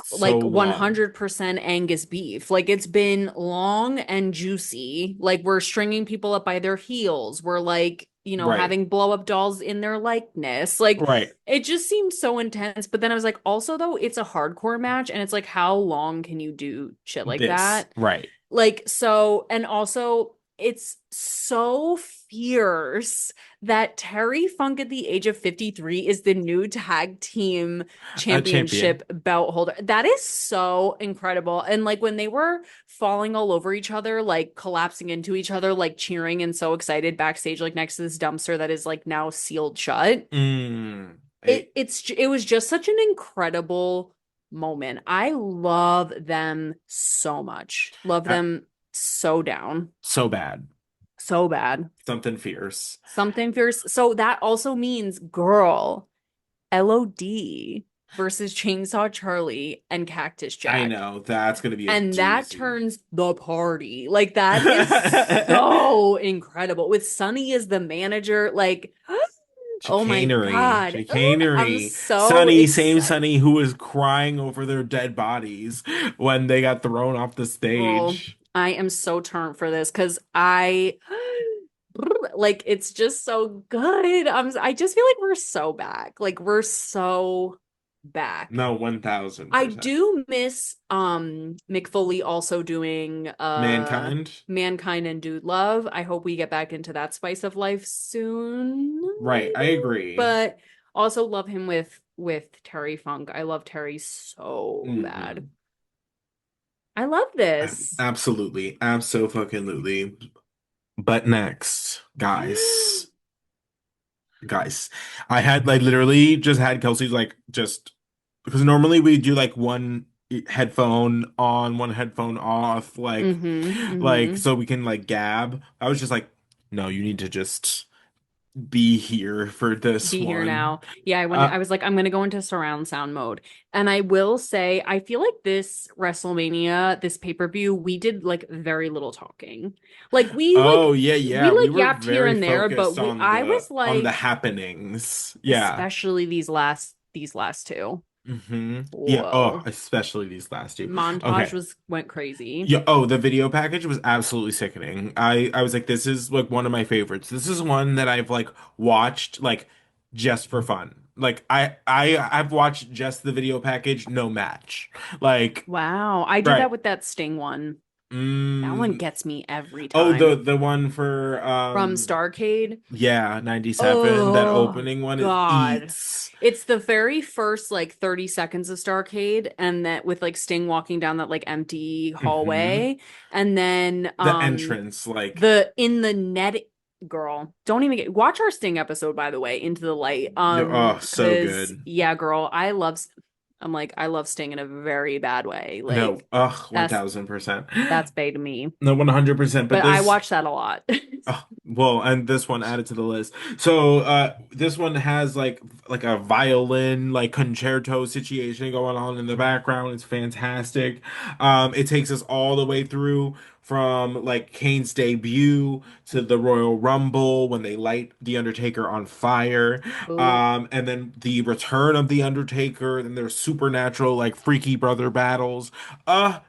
so like long. 100% Angus beef. Like it's been long and juicy. Like we're stringing people up by their heels. We're like, Right, having blow up dolls in their likeness. Like right. it just seemed so intense. But then I was like, also though, it's a hardcore match and it's like, how long can you do shit like This, that? right. Like, so, and also, it's so fierce that Terry Funk at the age of 53 is the new tag team A champion. championship belt holder. That is so incredible. And like when they were falling all over each other, like collapsing into each other, like cheering and so excited backstage, like next to this dumpster that is like now sealed shut. Mm. It was just such an incredible moment. I love them so much. Love Uh, them so down. so bad. So bad. Something fierce. Something fierce. So that also means girl, LOD versus Chainsaw Charlie and Cactus I Jack. know that's gonna be a And that doozy. turns the party. Like that is so incredible. With Sunny as the manager, like oh my Chicanery, God. I'm chicanery. so Sunny, same excited. Sunny who was crying over their dead bodies when they got thrown off the Girl, stage. I am so turned for this because I like it's just so good. I just feel like we're so back. Like we're so back. No, I 1000%. do miss Mick Foley also doing Mankind? Mankind and Dude Love. I hope we get back into that spice of life soon, Right, I maybe. agree. But also love him with Terry Funk. I love Terry so bad. Hmm. I love this. Absolutely, absolutely. But next, guys, I had like literally just had Kelsey's like just because normally we do like one headphone on, one headphone off, Mm-hmm. like Mm-hmm. so we can like gab. I was just like, no, you need to just be here for this Be here one. now. Yeah, Uh, I was like, I'm gonna go into surround sound mode. And I will say, I feel like this WrestleMania, this pay-per-view, we did like very little talking. Like oh yeah, we yeah, we like were yapped here very and there, focused but we I was on the like, happenings. Yeah. especially these last two. Yeah. Oh, Whoa. especially these last two. Montage Okay. was went crazy. Yeah, oh, the video package was absolutely sickening. I was like, this is like one of my favorites. This is one that I've like watched like just for fun. Like I've watched just the video package, no match. Like, Wow. I did right. that with that Sting one. That one Mm, gets me every oh, time. the one for From Starcade. yeah, 97, that Oh opening one it God. eats. It's the very first like 30 seconds of Starcade and that with like Sting walking down that like empty Hmm. hallway and then The entrance like the in the net girl. Don't even get watch our Sting episode by the way, Into the Light. oh, so Cuz good. yeah, girl, I'm like I love Sting in a very bad way. No, Like ugh, that's 1000%. that's bae to me. No, 100%, but But I this watch that a lot. oh, well, and this one added to the list. So, this one has like a violin like concerto situation going on in the background. It's fantastic. It takes us all the way through from like Kane's debut to the Royal Rumble when they light the Undertaker on fire. Boo. And then the return of the Undertaker, then there's supernatural like freaky brother battles.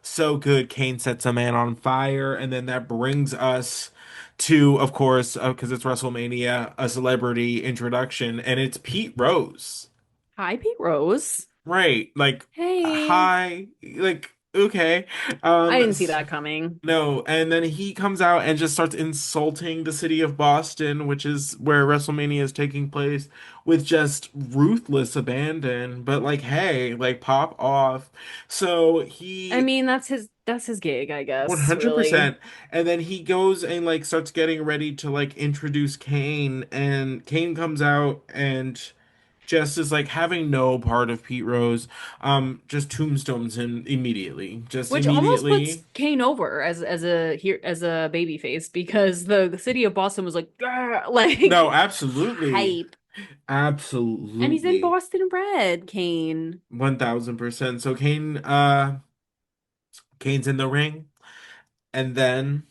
So good. Kane sets a man on fire, and then that brings us to, of course, because it's WrestleMania, a celebrity introduction, and it's Pete Rose. Hi, Pete Rose. Right. Like, Hey. hi. Like, okay. I didn't see S- that coming. no, and then he comes out and just starts insulting the city of Boston, which is where WrestleMania is taking place, with just ruthless abandon. But like, hey, like pop off. So I he mean, that's his gig, I guess, really. 100%. And then he goes and like starts getting ready to like introduce Kane, and Kane comes out and just is like having no part of Pete Rose, just tombstones him immediately. Just Which almost immediately. puts Kane over as a here as a baby face because the city of Boston was like, "Grr," No, like absolutely. hype. And he's in Absolutely. Boston red, Kane. 1000%. So Kane's in the ring, and then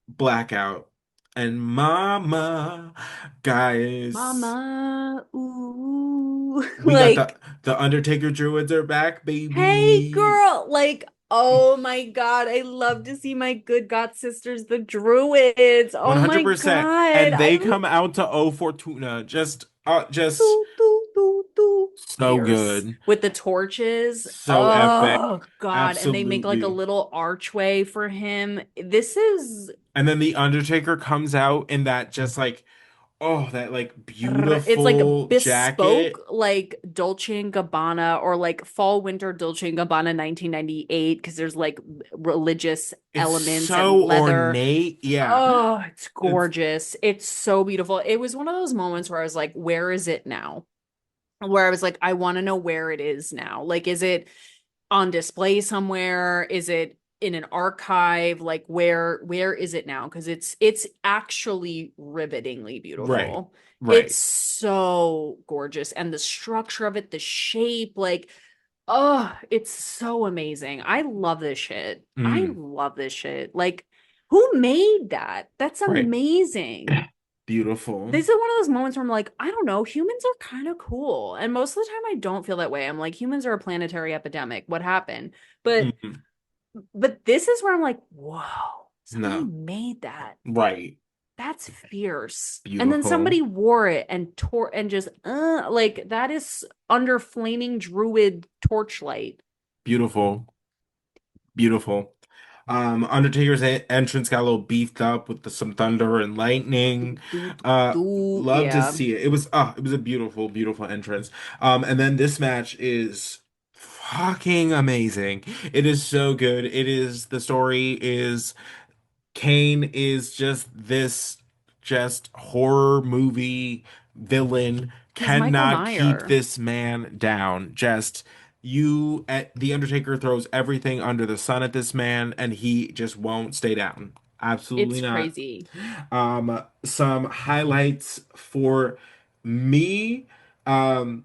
blackout. And mama, guys. Mama, ooh. We got Like the Undertaker druids are back, hey, baby. girl. Like, oh my God. I love to see my good god sisters, the Druids. Oh my 100%. God. And they I come out to O Fortuna. Just do, do, do, do. so Fierce. good. With the torches. So epic. Oh God. And they make like a Absolutely. little archway for him. This is And then the Undertaker comes out in that just like, oh, that like it's like a beautiful bespoke jacket. like Dolce and Gabbana or like fall winter Dolce and Gabbana 1998 because there's like religious It's elements and so leather. ornate. Yeah. Oh, it's It's gorgeous. It's so beautiful. It was one of those moments where I was like, where is it now? where I was like, I want to know where it is now. Like, is it on display somewhere? Is it in an archive? Like, where is it now? Because it's actually rivetingly Right. beautiful. It's Right. so gorgeous. And the structure of it, the shape, like, oh, it's so amazing. I love this shit. I Mm. love this shit. Like, who made that? That's Right. amazing. Beautiful. This is one of those moments where I'm like, I don't know, humans are kind of cool. And most of the time I don't feel that way. I'm like, humans are a planetary epidemic. What happened? But Mm. but this is where I'm like, whoa, somebody No. made that. Right. That's fierce. And then Beautiful. somebody wore it and tore and just like that is under flaming druid torchlight. Beautiful. Beautiful. Undertaker's entrance got a little beefed up with some thunder and lightning. Do, do, Love to yeah. see it. It was a beautiful, beautiful entrance. And then this match is fucking amazing. It is so good. It is the story is Kane is just this just horror movie villain, He's Michael cannot keep Meyer. this man down. Just the Undertaker throws everything under the sun at this man, and he just won't stay down. Absolutely It's not. crazy. Some highlights for me. Um,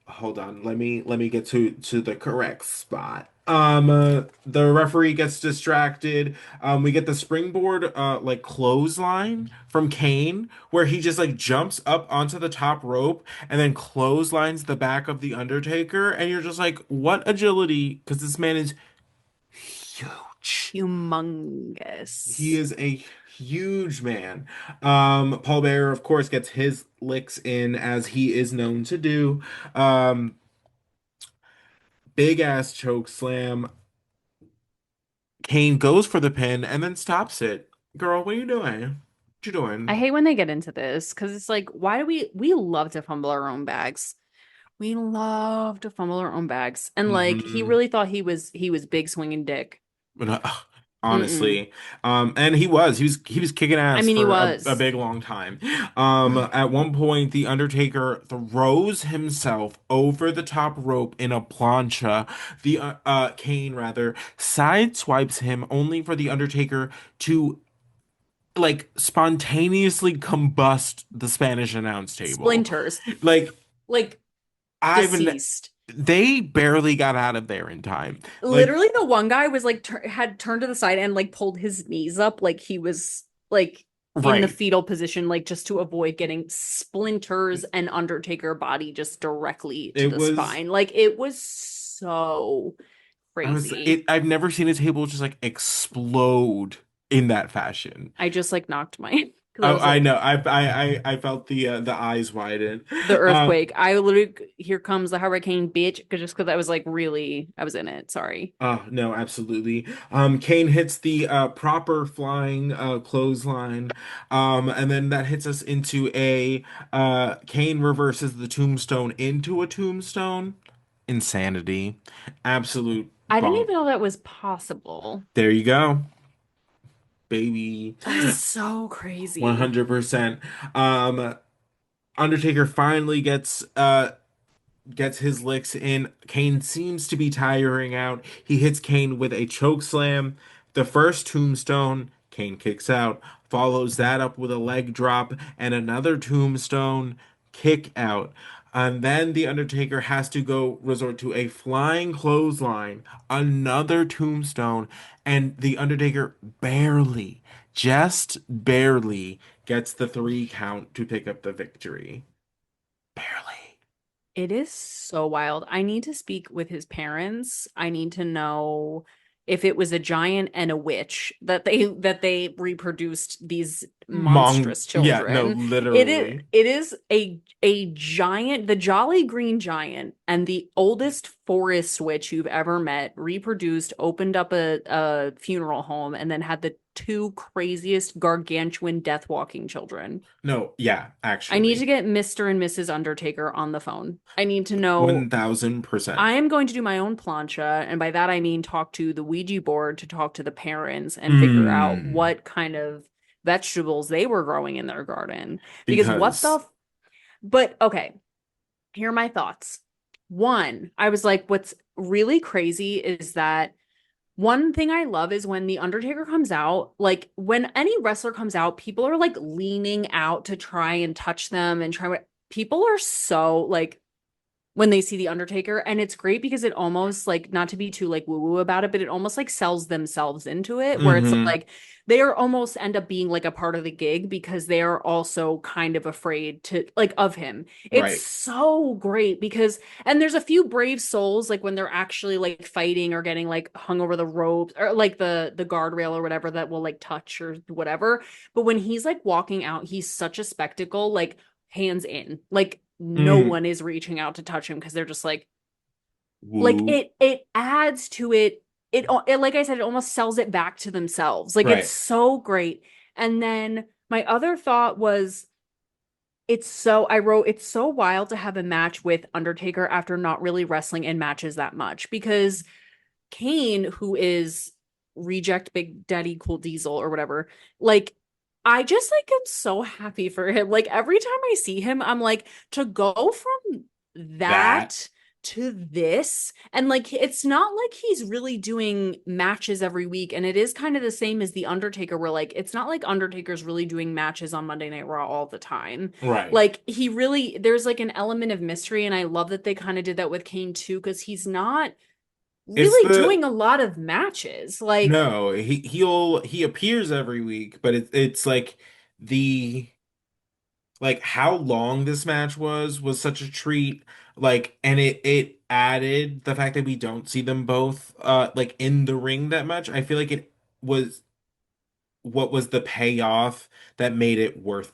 Hold on, let me get to the correct spot. The referee gets distracted. We get the springboard like clothesline from Kane where he just like jumps up onto the top rope and then clotheslines the back of the Undertaker, and you're just like, what agility, because this man is huge. He Humongous. is a huge man. Paul Bearer, of course, gets his licks in as he is known to do. Um, Big ass choke slam. Kane goes for the pin and then stops it. Girl, what are you doing? What you I doing? hate when they get into this because it's like, why do we love to fumble our own bags? We love to fumble our own bags. And like he Hmm. really thought he was big swinging dick. But, Mm-mm. honestly, and he was kicking I ass mean, he for a was. big long time. At one point, the Undertaker throws himself over the top rope in a plancha. The Kane rather sideswipes him, only for the Undertaker to like spontaneously combust the Spanish announce table. Splinters. Like Like I've n- deceased. they barely got out of there in time. Like Literally, the one guy was like had turned to the side and like pulled his knees up like he was like in the right. fetal position, like just to avoid getting splinters and Undertaker body just directly to It the was spine. Like it was so crazy. I've never seen a table just like explode in that fashion. I just like knocked my because I Oh, was I like know. I felt the eyes widen. the Um earthquake. I literally here comes the hurricane bitch just because I was like really I was in it. Sorry. no, absolutely. Kane hits the proper flying clothesline. And then that hits us into a Kane reverses the tombstone into a tombstone. Insanity. Absolute I didn't bonk. even know that was possible. There you go, baby. That's so crazy. 100%. Um, Undertaker finally gets his licks in. Kane seems to be tiring out. He hits Kane with a choke slam. The first tombstone, Kane kicks out, follows that up with a leg drop and another tombstone kick out. And then the Undertaker has to go resort to a flying clothesline, another tombstone, and the Undertaker barely, just barely gets the 3 count to pick up the victory. Barely. It is so wild. I need to speak with his parents. I need to know if it was a giant and a witch that they reproduced these monstrous Yeah, no, children. literally. It is a giant, the Jolly Green Giant and the oldest forest witch you've ever met reproduced, opened up a funeral home, and then had the two craziest gargantuan death walking children. No, yeah, I need to actually. get Mr. and Mrs. Undertaker on the phone. I need to know. 1000%. I am going to do my own plancha, and by that I mean talk to the Ouija board to talk to the parents and figure out Mm, what kind of vegetables they were growing in their garden. Because what because the but okay. Here are my thoughts. One, I was like, what's really crazy is that one thing I love is when the Undertaker comes out, like when any wrestler comes out, people are like leaning out to try and touch them and try. People are so like when they see the Undertaker, and it's great because it almost like, not to be too like woo woo about it, but it almost like sells themselves into it, where it's Hmm. like they are almost end up being like a part of the gig because they are also kind of afraid to like of him. It's Right. so great because, and there's a few brave souls like when they're actually like fighting or getting like hung over the ropes or like the guardrail or whatever that will like touch or whatever. But when he's like walking out, he's such a spectacle, like hands in. Like no Mm. one is reaching out to touch him because they're just like Woo. it adds to it. It like I said, it almost sells it back to themselves. Like it's Right. so great. And then my other thought was it's so I wrote it's so wild to have a match with Undertaker after not really wrestling in matches that much because Kane, who is reject Big Daddy Cool Diesel or whatever, like I just like am so happy for him. Like every time I see him, I'm like to go from That. that to this. And like it's not like he's really doing matches every week. And it is kind of the same as The Undertaker, where like it's not like Undertaker's really doing matches on Monday Night Raw all the time. Right. Like he really there's like an element of mystery, and I love that they kind of did that with Kane too, because he's not It's really the doing a lot of matches. Like, no, he appears every week, but it's like the like how long this match was such a treat. Like, and it added the fact that we don't see them both like in the ring that much. I feel like it was what was the payoff that made it worth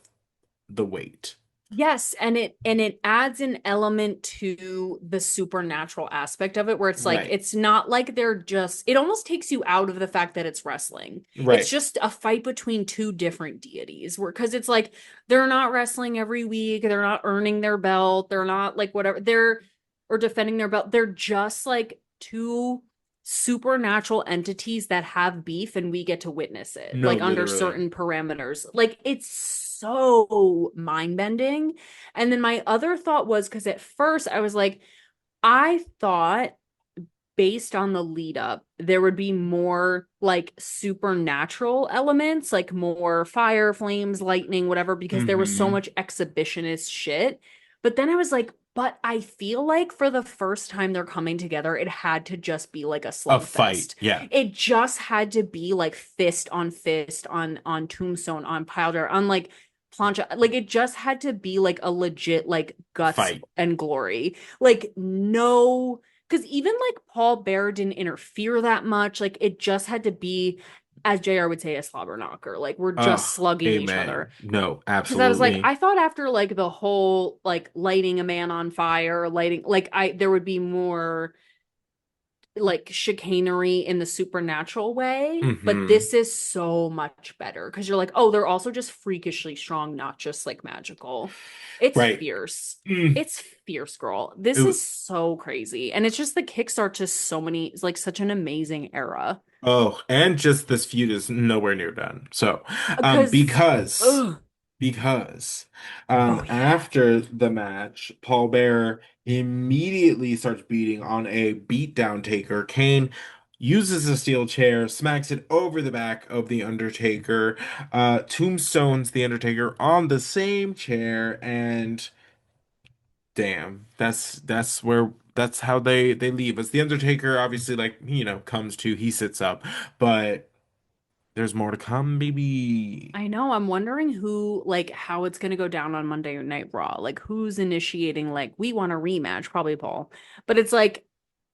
the wait. yes, and it adds an element to the supernatural aspect of it where it's like Right. it's not like they're just it almost takes you out of the fact that it's wrestling. It's Right. just a fight between two different deities where because it's like they're not wrestling every week, they're not earning their belt, they're not like whatever, they're or defending their belt. They're just like two supernatural entities that have beef and we get to witness it No, like under literally. certain parameters. Like it's so mind-bending. And then my other thought was because at first I was like, I thought based on the lead up, there would be more like supernatural elements, like more fire, flames, lightning, whatever, because there was so Hmm. much exhibitionist shit. But then I was like, but I feel like for the first time they're coming together, it had to just be like a A fight. slugfest. Yeah. It just had to be like fist on Tombstone, on Pile on like plancha. Like it just had to be like a legit like guts Fight. and glory. Like no, because even like Paul Bear didn't interfere that much. Like it just had to be, as JR would say, a slobber knocker. Like we're just Oh, slugging each other. amen. No, Because I was like, absolutely. I thought after like the whole like lighting a man on fire, lighting like I there would be more like chicanery in the supernatural way, but Hmm. this is so much better because you're like, oh, they're also just freakishly strong, not just like magical. It's Right. fierce. Mm. It's fierce, girl. This It- is so crazy. And it's just the kickstart to so many, it's like such an amazing era. oh, and just this feud is nowhere near done. So, Because, because ugh, because oh yeah. after the match, Paul Bearer immediately starts beating on a beatdown taker. Kane uses a steel chair, smacks it over the back of the Undertaker, tombstones the Undertaker on the same chair, and damn, that's how they leave us. The Undertaker obviously like, comes to, he sits up, but there's more to come, baby. I know. I'm wondering who, like, how it's going to go down on Monday Night Raw. Like, who's initiating, like, we want a rematch? Probably Paul. But it's like,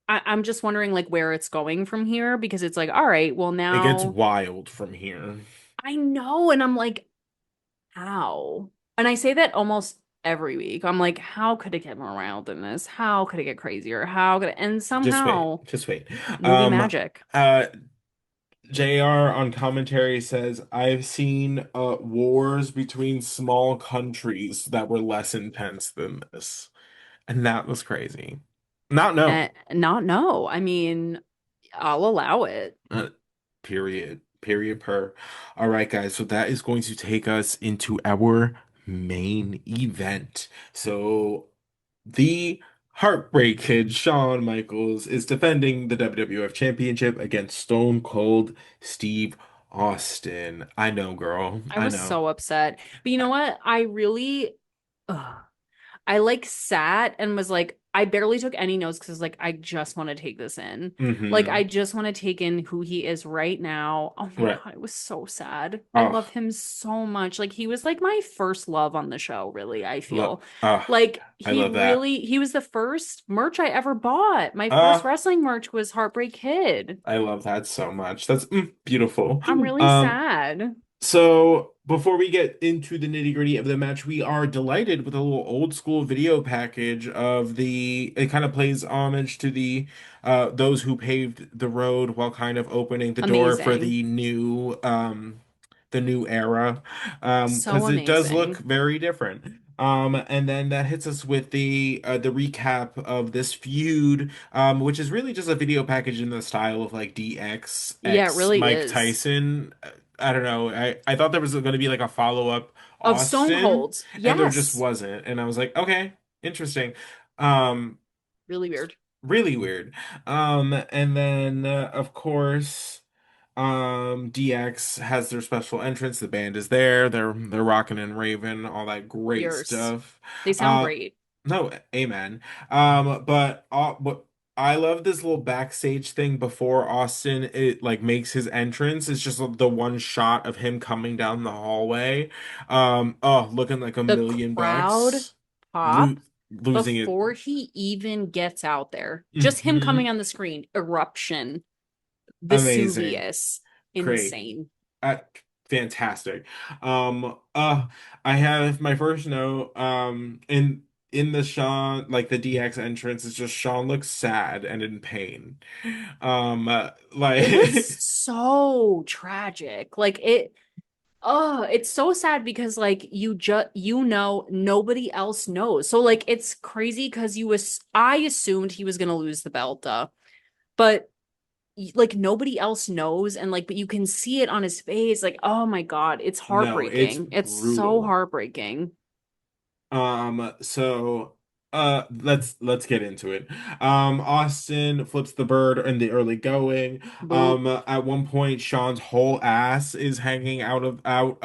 I'm just wondering, like, where it's going from here because it's like, all right, well, It gets now wild from here. I know. And I'm like, how? And I say that almost every week. I'm like, how could it get more wild than this? How could it get crazier? How could it? And Just wait, somehow, just wait. movie Um, magic. uh, JR on commentary says, I've seen wars between small countries that were less intense than this. And that was crazy. Not no. Not no. I mean, I'll allow it. Uh, period. Period per. All right, guys. So that is going to take us into our main event. So The Heartbreak Kid, Shawn Michaels, is defending the WWF Championship against Stone Cold Steve Austin. I know, girl. I I was know. so upset. But you know what? Ugh, I like sat and was like, I barely took any notes because like I just want to take this in. Like Hmm. I just want to take in who he is right now. Oh my Right. God, it was so sad. I Oh, love him so much. Like he was like my first love on the show, really, I look. feel. Like I love that. he was the first merch I ever bought. My first Uh, wrestling merch was Heartbreak Kid. I love that so much. That's beautiful. I'm really Um, sad. So before we get into the nitty-gritty of the match, we are delighted with a little old school video package of the it kind of plays homage to the those who paved the road while kind of opening the door for Amazing. the new era. So Because it does look amazing. very different. And then that hits us with the recap of this feud, which is really just a video package in the style of like DX Yeah, it X really Mike is. Tyson. I don't know. I thought there was going to be like a follow-up Of Stone Austin, Cold. and there just Yes. wasn't. And I was like, okay, interesting. Um, Really weird. really weird. And then of course, DX has their special entrance. The band is there. They're rocking and raving, all that great Fierce. stuff. They sound Uh, great. no, amen. But I love this little backstage thing before Austin it like makes his entrance. It's just the one shot of him coming down the hallway. Oh, looking like a The million crowd bucks. Lo pop losing it. before he even gets out there. Just him coming Hmm. on the screen. Eruption. Amazing. Vesuvius. Great. Insane. Uh, Fantastic. I have my first note. In the Sean, like the DX entrance, it's just Sean looks sad and in pain. It was Like so tragic. It's so sad because like you know nobody else knows. So like it's crazy because I assumed he was gonna lose the belt, but like nobody else knows and like but you can see it on his face like oh my God, it's no, it's heartbreaking. It's so brutal. heartbreaking. So let's get into it. Austin flips the bird in the early going. Boot. At one point Sean's whole ass is hanging out of out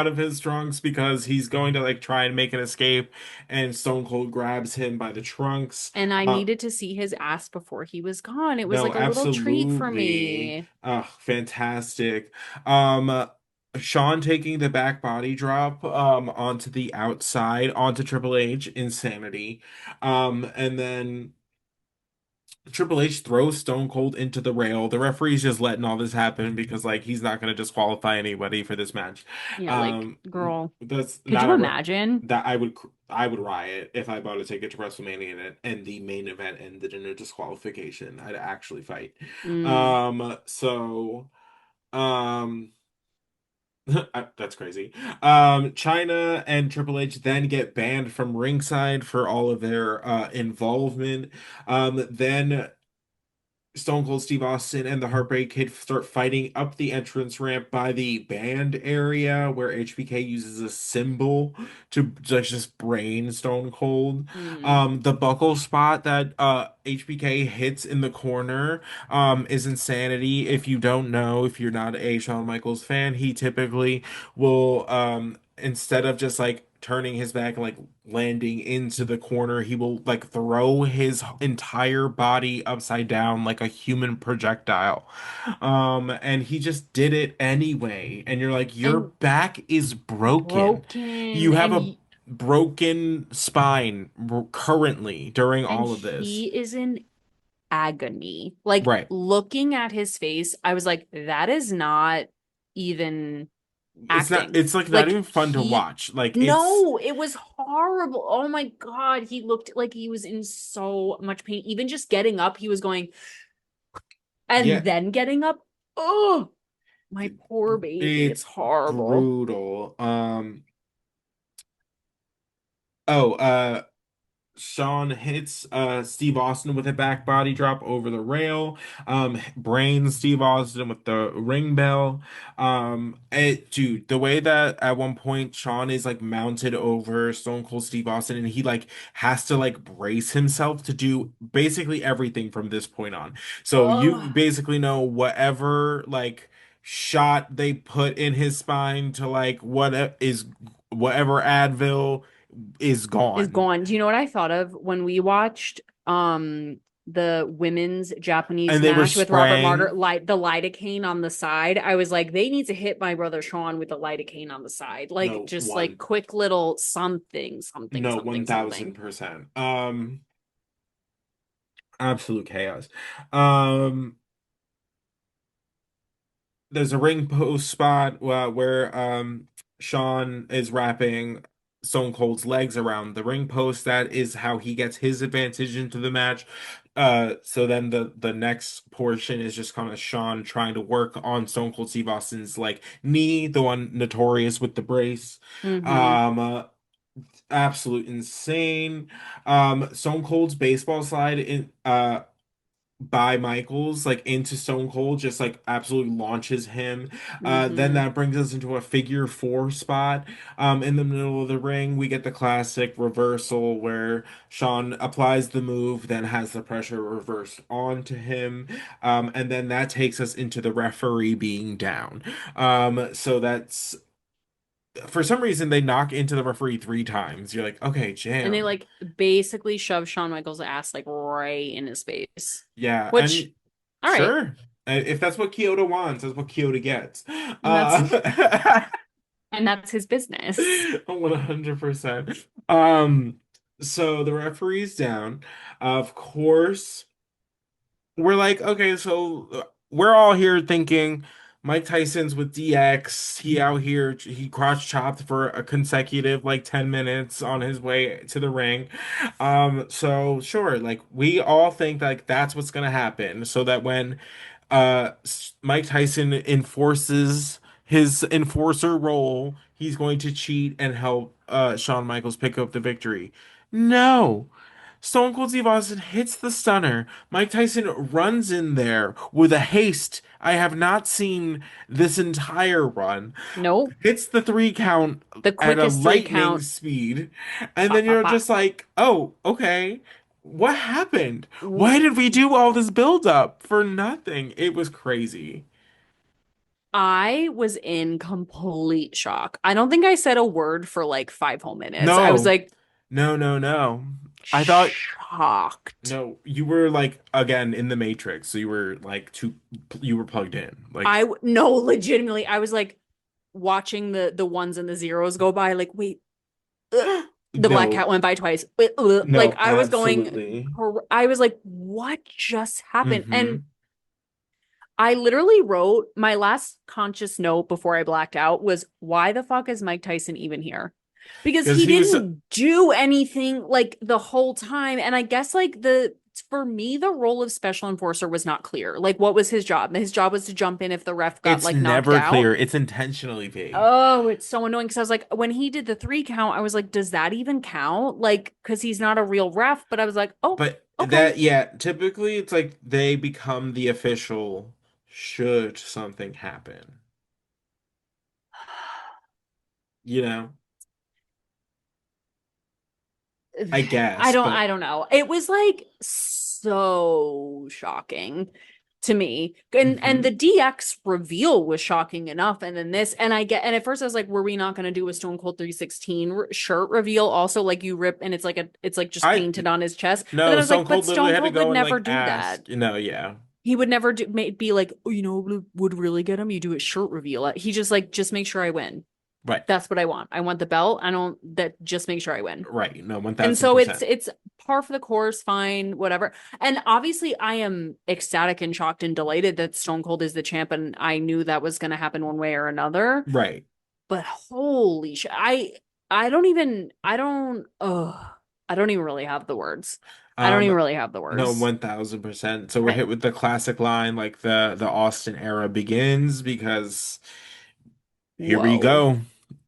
of his trunks because he's going to like try and make an escape and Stone Cold grabs him by the trunks. And I Uh needed to see his ass before he was gone. It was no, like a little treat for absolutely. me. Fantastic. Um, Sean taking the back body drop onto the outside onto Triple H, insanity. And then Triple H throws Stone Cold into the rail. The referee's just letting all this happen because like he's not going to disqualify anybody for this match. Yeah, like Um, girl, that's could not you a imagine? that I would riot if I bought a ticket to WrestleMania and the main event ended in a disqualification. I'd actually fight. Mm. So that's crazy. China and Triple H then get banned from ringside for all of their involvement. Then Stone Cold Steve Austin and the Heartbreak Kid start fighting up the entrance ramp by the band area where HBK uses a symbol to just brain Stone Cold. Mm. The buckle spot that HBK hits in the corner is insanity. If you don't know, if you're not a Shawn Michaels fan, he typically will instead of just like turning his back and like landing into the corner, he will like throw his entire body upside down like a human projectile. And he just did it anyway. And you're like, your And back is broken. broken You have a broken spine currently during and all of this. he is in agony. Like Right. looking at his face, I was like, that is not even acting. It's like not Like even fun to watch. Like it's no, it was horrible. Oh my God. He looked like he was in so much pain. Even just getting up, he was going, yeah, and then getting up. Oh, my poor baby. It's it's horrible. brutal. Oh, Shawn hits Steve Austin with a back body drop over the rail. Brains Steve Austin with the ring bell. Dude, the way that at one point Shawn is like mounted over Stone Cold Steve Austin and he like has to like brace himself to do basically everything from this point on. So you Oh, basically know whatever like shot they put in his spine to like what is whatever Advil is is gone. gone. Do you know what I thought of when we watched the women's Japanese And they were match with Robert Martyr, spraying. the lidocaine on the side? I was like, they need to hit my brother Sean with the lidocaine on the side. Like No, just like one. quick little something, something, No, something, something. 1000%. Absolute chaos. Um, there's a ring post spot where Shawn is wrapping Stone Cold's legs around the ring post. That is how he gets his advantage into the match. So then the next portion is just kind of Shawn trying to work on Stone Cold Steve Austin's like knee, the one notorious with the brace. Mm-hmm. Um, uh, Absolute insane. Stone Cold's baseball slide in by Michaels like into Stone Cold just like absolutely launches him. Then Mm-hmm. that brings us into a figure four spot. In the middle of the ring, we get the classic reversal where Shawn applies the move, then has the pressure reversed onto him. And then that takes us into the referee being down. So that's for some reason they knock into the referee three times. You're like, okay, And they jam. like basically shove Shawn Michaels' ass like right in his face. Yeah, Which, and all right. sure. If that's what Kyoto wants, that's what Kyoto gets. And that's 100%. and that's his business. So the referee's down. Of course, we're like, okay, so we're all here thinking Mike Tyson's with DX. He out here, he crotch chopped for a consecutive like 10 minutes on his way to the ring. So sure, like we all think like that's what's gonna happen, so that when Mike Tyson enforces his enforcer role, he's going to cheat and help Shawn Michaels pick up the victory. No. Stone Cold Steve Austin hits the stunner. Mike Tyson runs in there with a haste I have not seen this entire run. Nope. Hits the three count The at a quickest three lightning count. speed. And Bop, then bop, you're bop. just like, oh, okay. What happened? Why did we do all this buildup for nothing? It was crazy. I was in complete shock. I don't think I said a word for like 5 whole minutes. I was No, like no. I thought shocked. no, you were like again in the Matrix, so you were like you were plugged in. Like No, legitimately, I was like watching the ones and the zeros go by. Like, wait, the black cat no, went by twice. Like no, I was going, absolutely. I was like, what just happened? And Mm-hmm. I literally wrote my last conscious note before I blacked out was, why the fuck is Mike Tyson even here? Because Because he he was didn't do anything like the whole time. And I guess like for me, the role of special enforcer was not clear. Like, what was his job? His job was to jump in if the ref got it's like knocked never out. clear. It's intentionally vague. Oh, it's so annoying because I was like, when he did the three count, I was like, does that even count? Like, because he's not a real ref. But I was like, oh, But okay. that, yeah, typically it's like they become the official should something happen. You know, I guess, I but don't know. It was like so shocking to me. And the hmm DX reveal was shocking enough. And then this, and and at first I was like, were we not going to do a Stone Cold 316 shirt reveal also like you rip and it's like just I painted on his chest. But then no, I was Stone like, but Cold literally Stone had to Cold would go and never like do that. ask. No, yeah, He would never be like, oh, you know, would really get him. You do a shirt reveal. He just like, just make sure I win. right, That's what I want. I want the belt. I don't that just make sure I win. right. No, one And thousand so percent. it's par for the course, fine, whatever. And obviously I am ecstatic and shocked and delighted that Stone Cold is the champ and I knew that was going to happen one way or another. Right. But holy shit. I don't even really have the words. I don't even Um, really have the no, words. 1000%. So we're I, hit with the classic line, like the Austin era begins because here we whoa, go.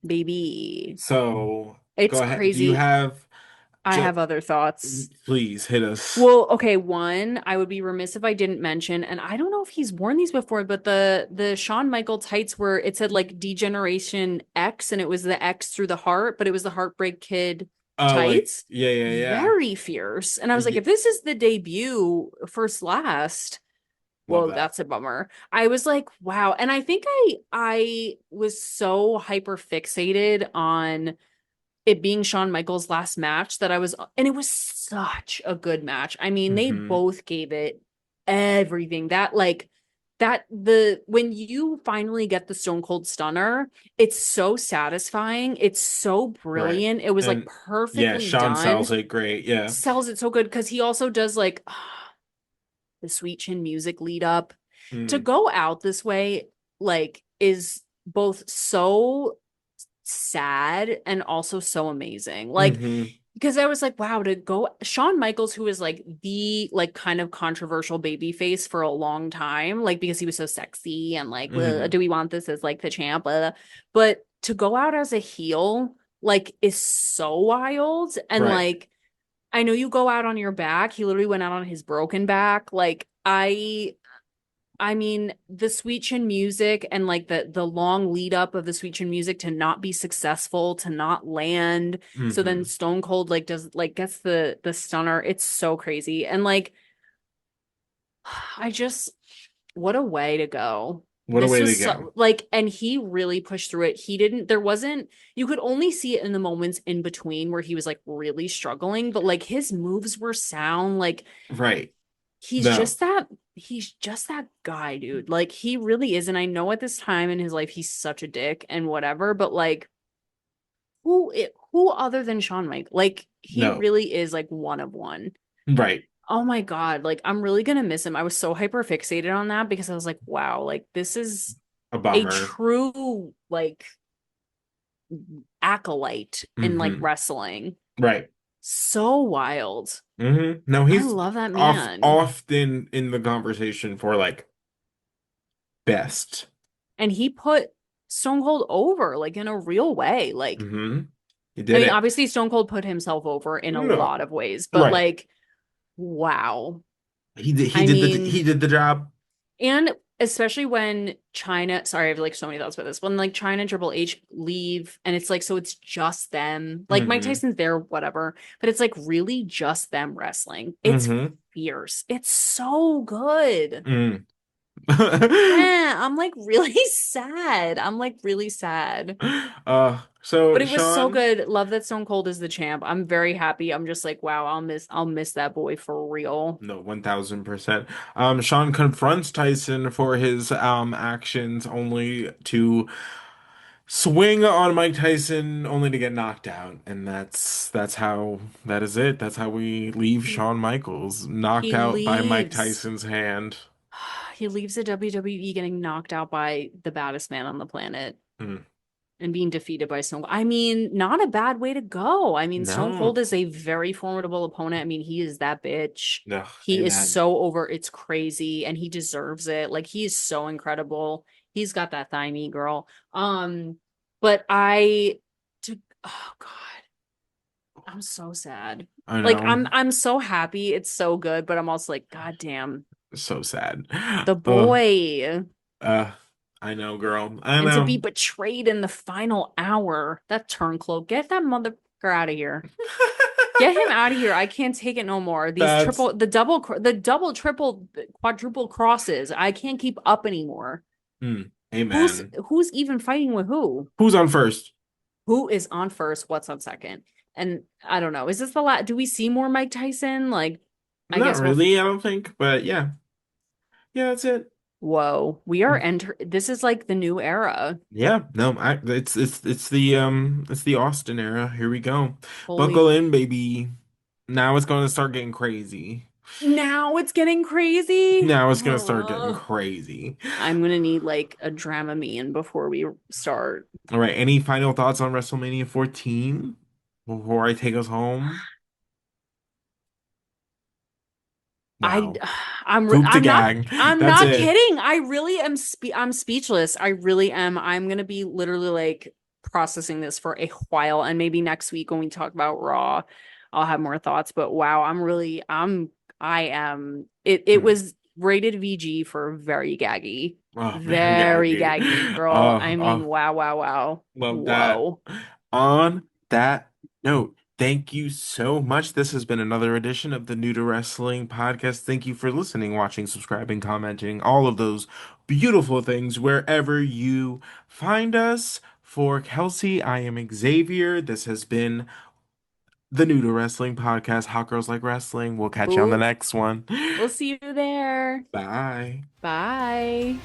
baby. So go It's ahead. Do you crazy. have I have other thoughts. Please hit us. Well, okay, one, I would be remiss if I didn't mention, and I don't know if he's worn these before, but the Shawn Michael tights where it said like Degeneration X and it was the X through the heart, but it was the Heartbreak Kid Like, tights. yeah, yeah, yeah. Very fierce. And I was like, Yeah, if this is the debut first last, love whoa, that. that's a bummer. I was like, wow. And I think I was so hyper fixated on it being Shawn Michaels' last match that I was, and it was such a good match. I mean, they Hmm. both gave it everything. That like that the when you finally get the Stone Cold Stunner, it's so satisfying. It's so Right. brilliant. It was like And yeah, perfectly Sean done. sells it great. Yeah. Sells it so good because he also does like the Sweet Chin music lead up. To Mm. go out this way, like, is both so sad and also so amazing. Like, Hmm. because I was like, wow, to go Shawn Michaels, who is like the like kind of controversial baby face for a long time, like because he was so sexy and like, well, Hmm. do we want this as like the champ? But to go out as a heel, like, is so wild. And Right. like, I know you go out on your back. He literally went out on his broken back. Like, I mean, the Sweet Chin music and like the long lead up of the Sweet Chin music to not be successful, to not land. So then Hmm. Stone Cold like does like gets the stunner. It's so crazy. And like I just what a way to go. What a This way was to go. so like, and he really pushed through it. He didn't, there wasn't, you could only see it in the moments in between where he was like really struggling, but like his moves were sound. Like Right. he's No. just that he's just that guy, dude. Like he really is. And I know at this time in his life he's such a dick and whatever, but like who other than Shawn Mike? Like he No. really is like one of one. Right. Oh my God. Like I'm really gonna miss him. I was so hyper fixated on that because I was like, wow, like this is A a bummer. true like acolyte in like Hmm. wrestling. Right. So wild. No, I he's love that off man. often in the conversation for like best. And he put Stone Cold over like in a real way. Like, Hmm. He I did mean, it. obviously Stone Cold put himself over in a No. lot of ways, but Right. like, wow. He I did he mean, did the job. and especially when China, sorry, I have like so many thoughts about this. When like China and Triple H leave and it's like, so it's just them. Like Mike Hmm. Tyson's there, whatever, but it's like really just them wrestling. It's Hmm. fierce. It's so good. Mm. Yeah, I'm like really sad. I'm like really sad. So But it was so Sean, good. Love that Stone Cold is the champ. I'm very happy. I'm just like, wow, I'll miss that boy for real. no, 1000%. Sean confronts Tyson for his actions only to swing on Mike Tyson only to get knocked out. And that's how that is it. That's how we leave He Shawn Michaels knocked he out by Mike leaves. Tyson's hand. He leaves the WWE getting knocked out by the baddest man on the planet Mm. and being defeated by Stone Cold. I mean, not a bad way to go. I mean, Stone No. Cold is a very formidable opponent. I mean, he is that bitch. No, He is amen. so over, it's crazy, and he deserves it. Like he is so incredible. He's got that thigh meat, girl. But oh God, I'm so sad. I Like know. I'm so happy. It's so good, but I'm also like, God damn, So sad. the Uh, boy. uh, I know, girl. I And to be know. betrayed in the final hour. That turncloak. Get that motherfucker out of here. Get him out of here. I can't take it no more. These That's the double, triple, quadruple crosses. I can't keep up anymore. Who's amen. who's even fighting with who? Who's on first? Who is on first? What's on second? And I don't know. Is this the last? Do we see more Mike Tyson? Like, I Not guess we'll. really, I don't think, but yeah. Yeah, that's it. Whoa, we are enter. This is like the new era. Yeah, no, it's the Austin era. Here we go. Holy! Buckle in, baby. Now it's gonna start getting crazy. Now it's getting crazy. Now it's gonna start getting crazy. I'm gonna need like a Dramamine before we start. All right, any final thoughts on WrestleMania 14 before I take us home? I Wow. I'm Poop the I'm not gang. I'm That's not it. kidding. I really am I'm speechless. I really am. I'm gonna be literally like processing this for a while and maybe next week when we talk about Raw. I'll have more thoughts. But wow, I am it Hmm. was rated VG for Oh, very very gaggy. gaggy, girl. Oh, I mean, oh, wow, wow, wow. love that. Whoa. On that note, thank you so much. This has been another edition of the New to Wrestling podcast. Thank you for listening, watching, subscribing, commenting, all of those beautiful things wherever you find us. For Kelsey, I am Xavier. This has been the New to Wrestling podcast. Hot Girls Like Wrestling. We'll catch you on the Ooh, next one. we'll see you there. Bye. Bye.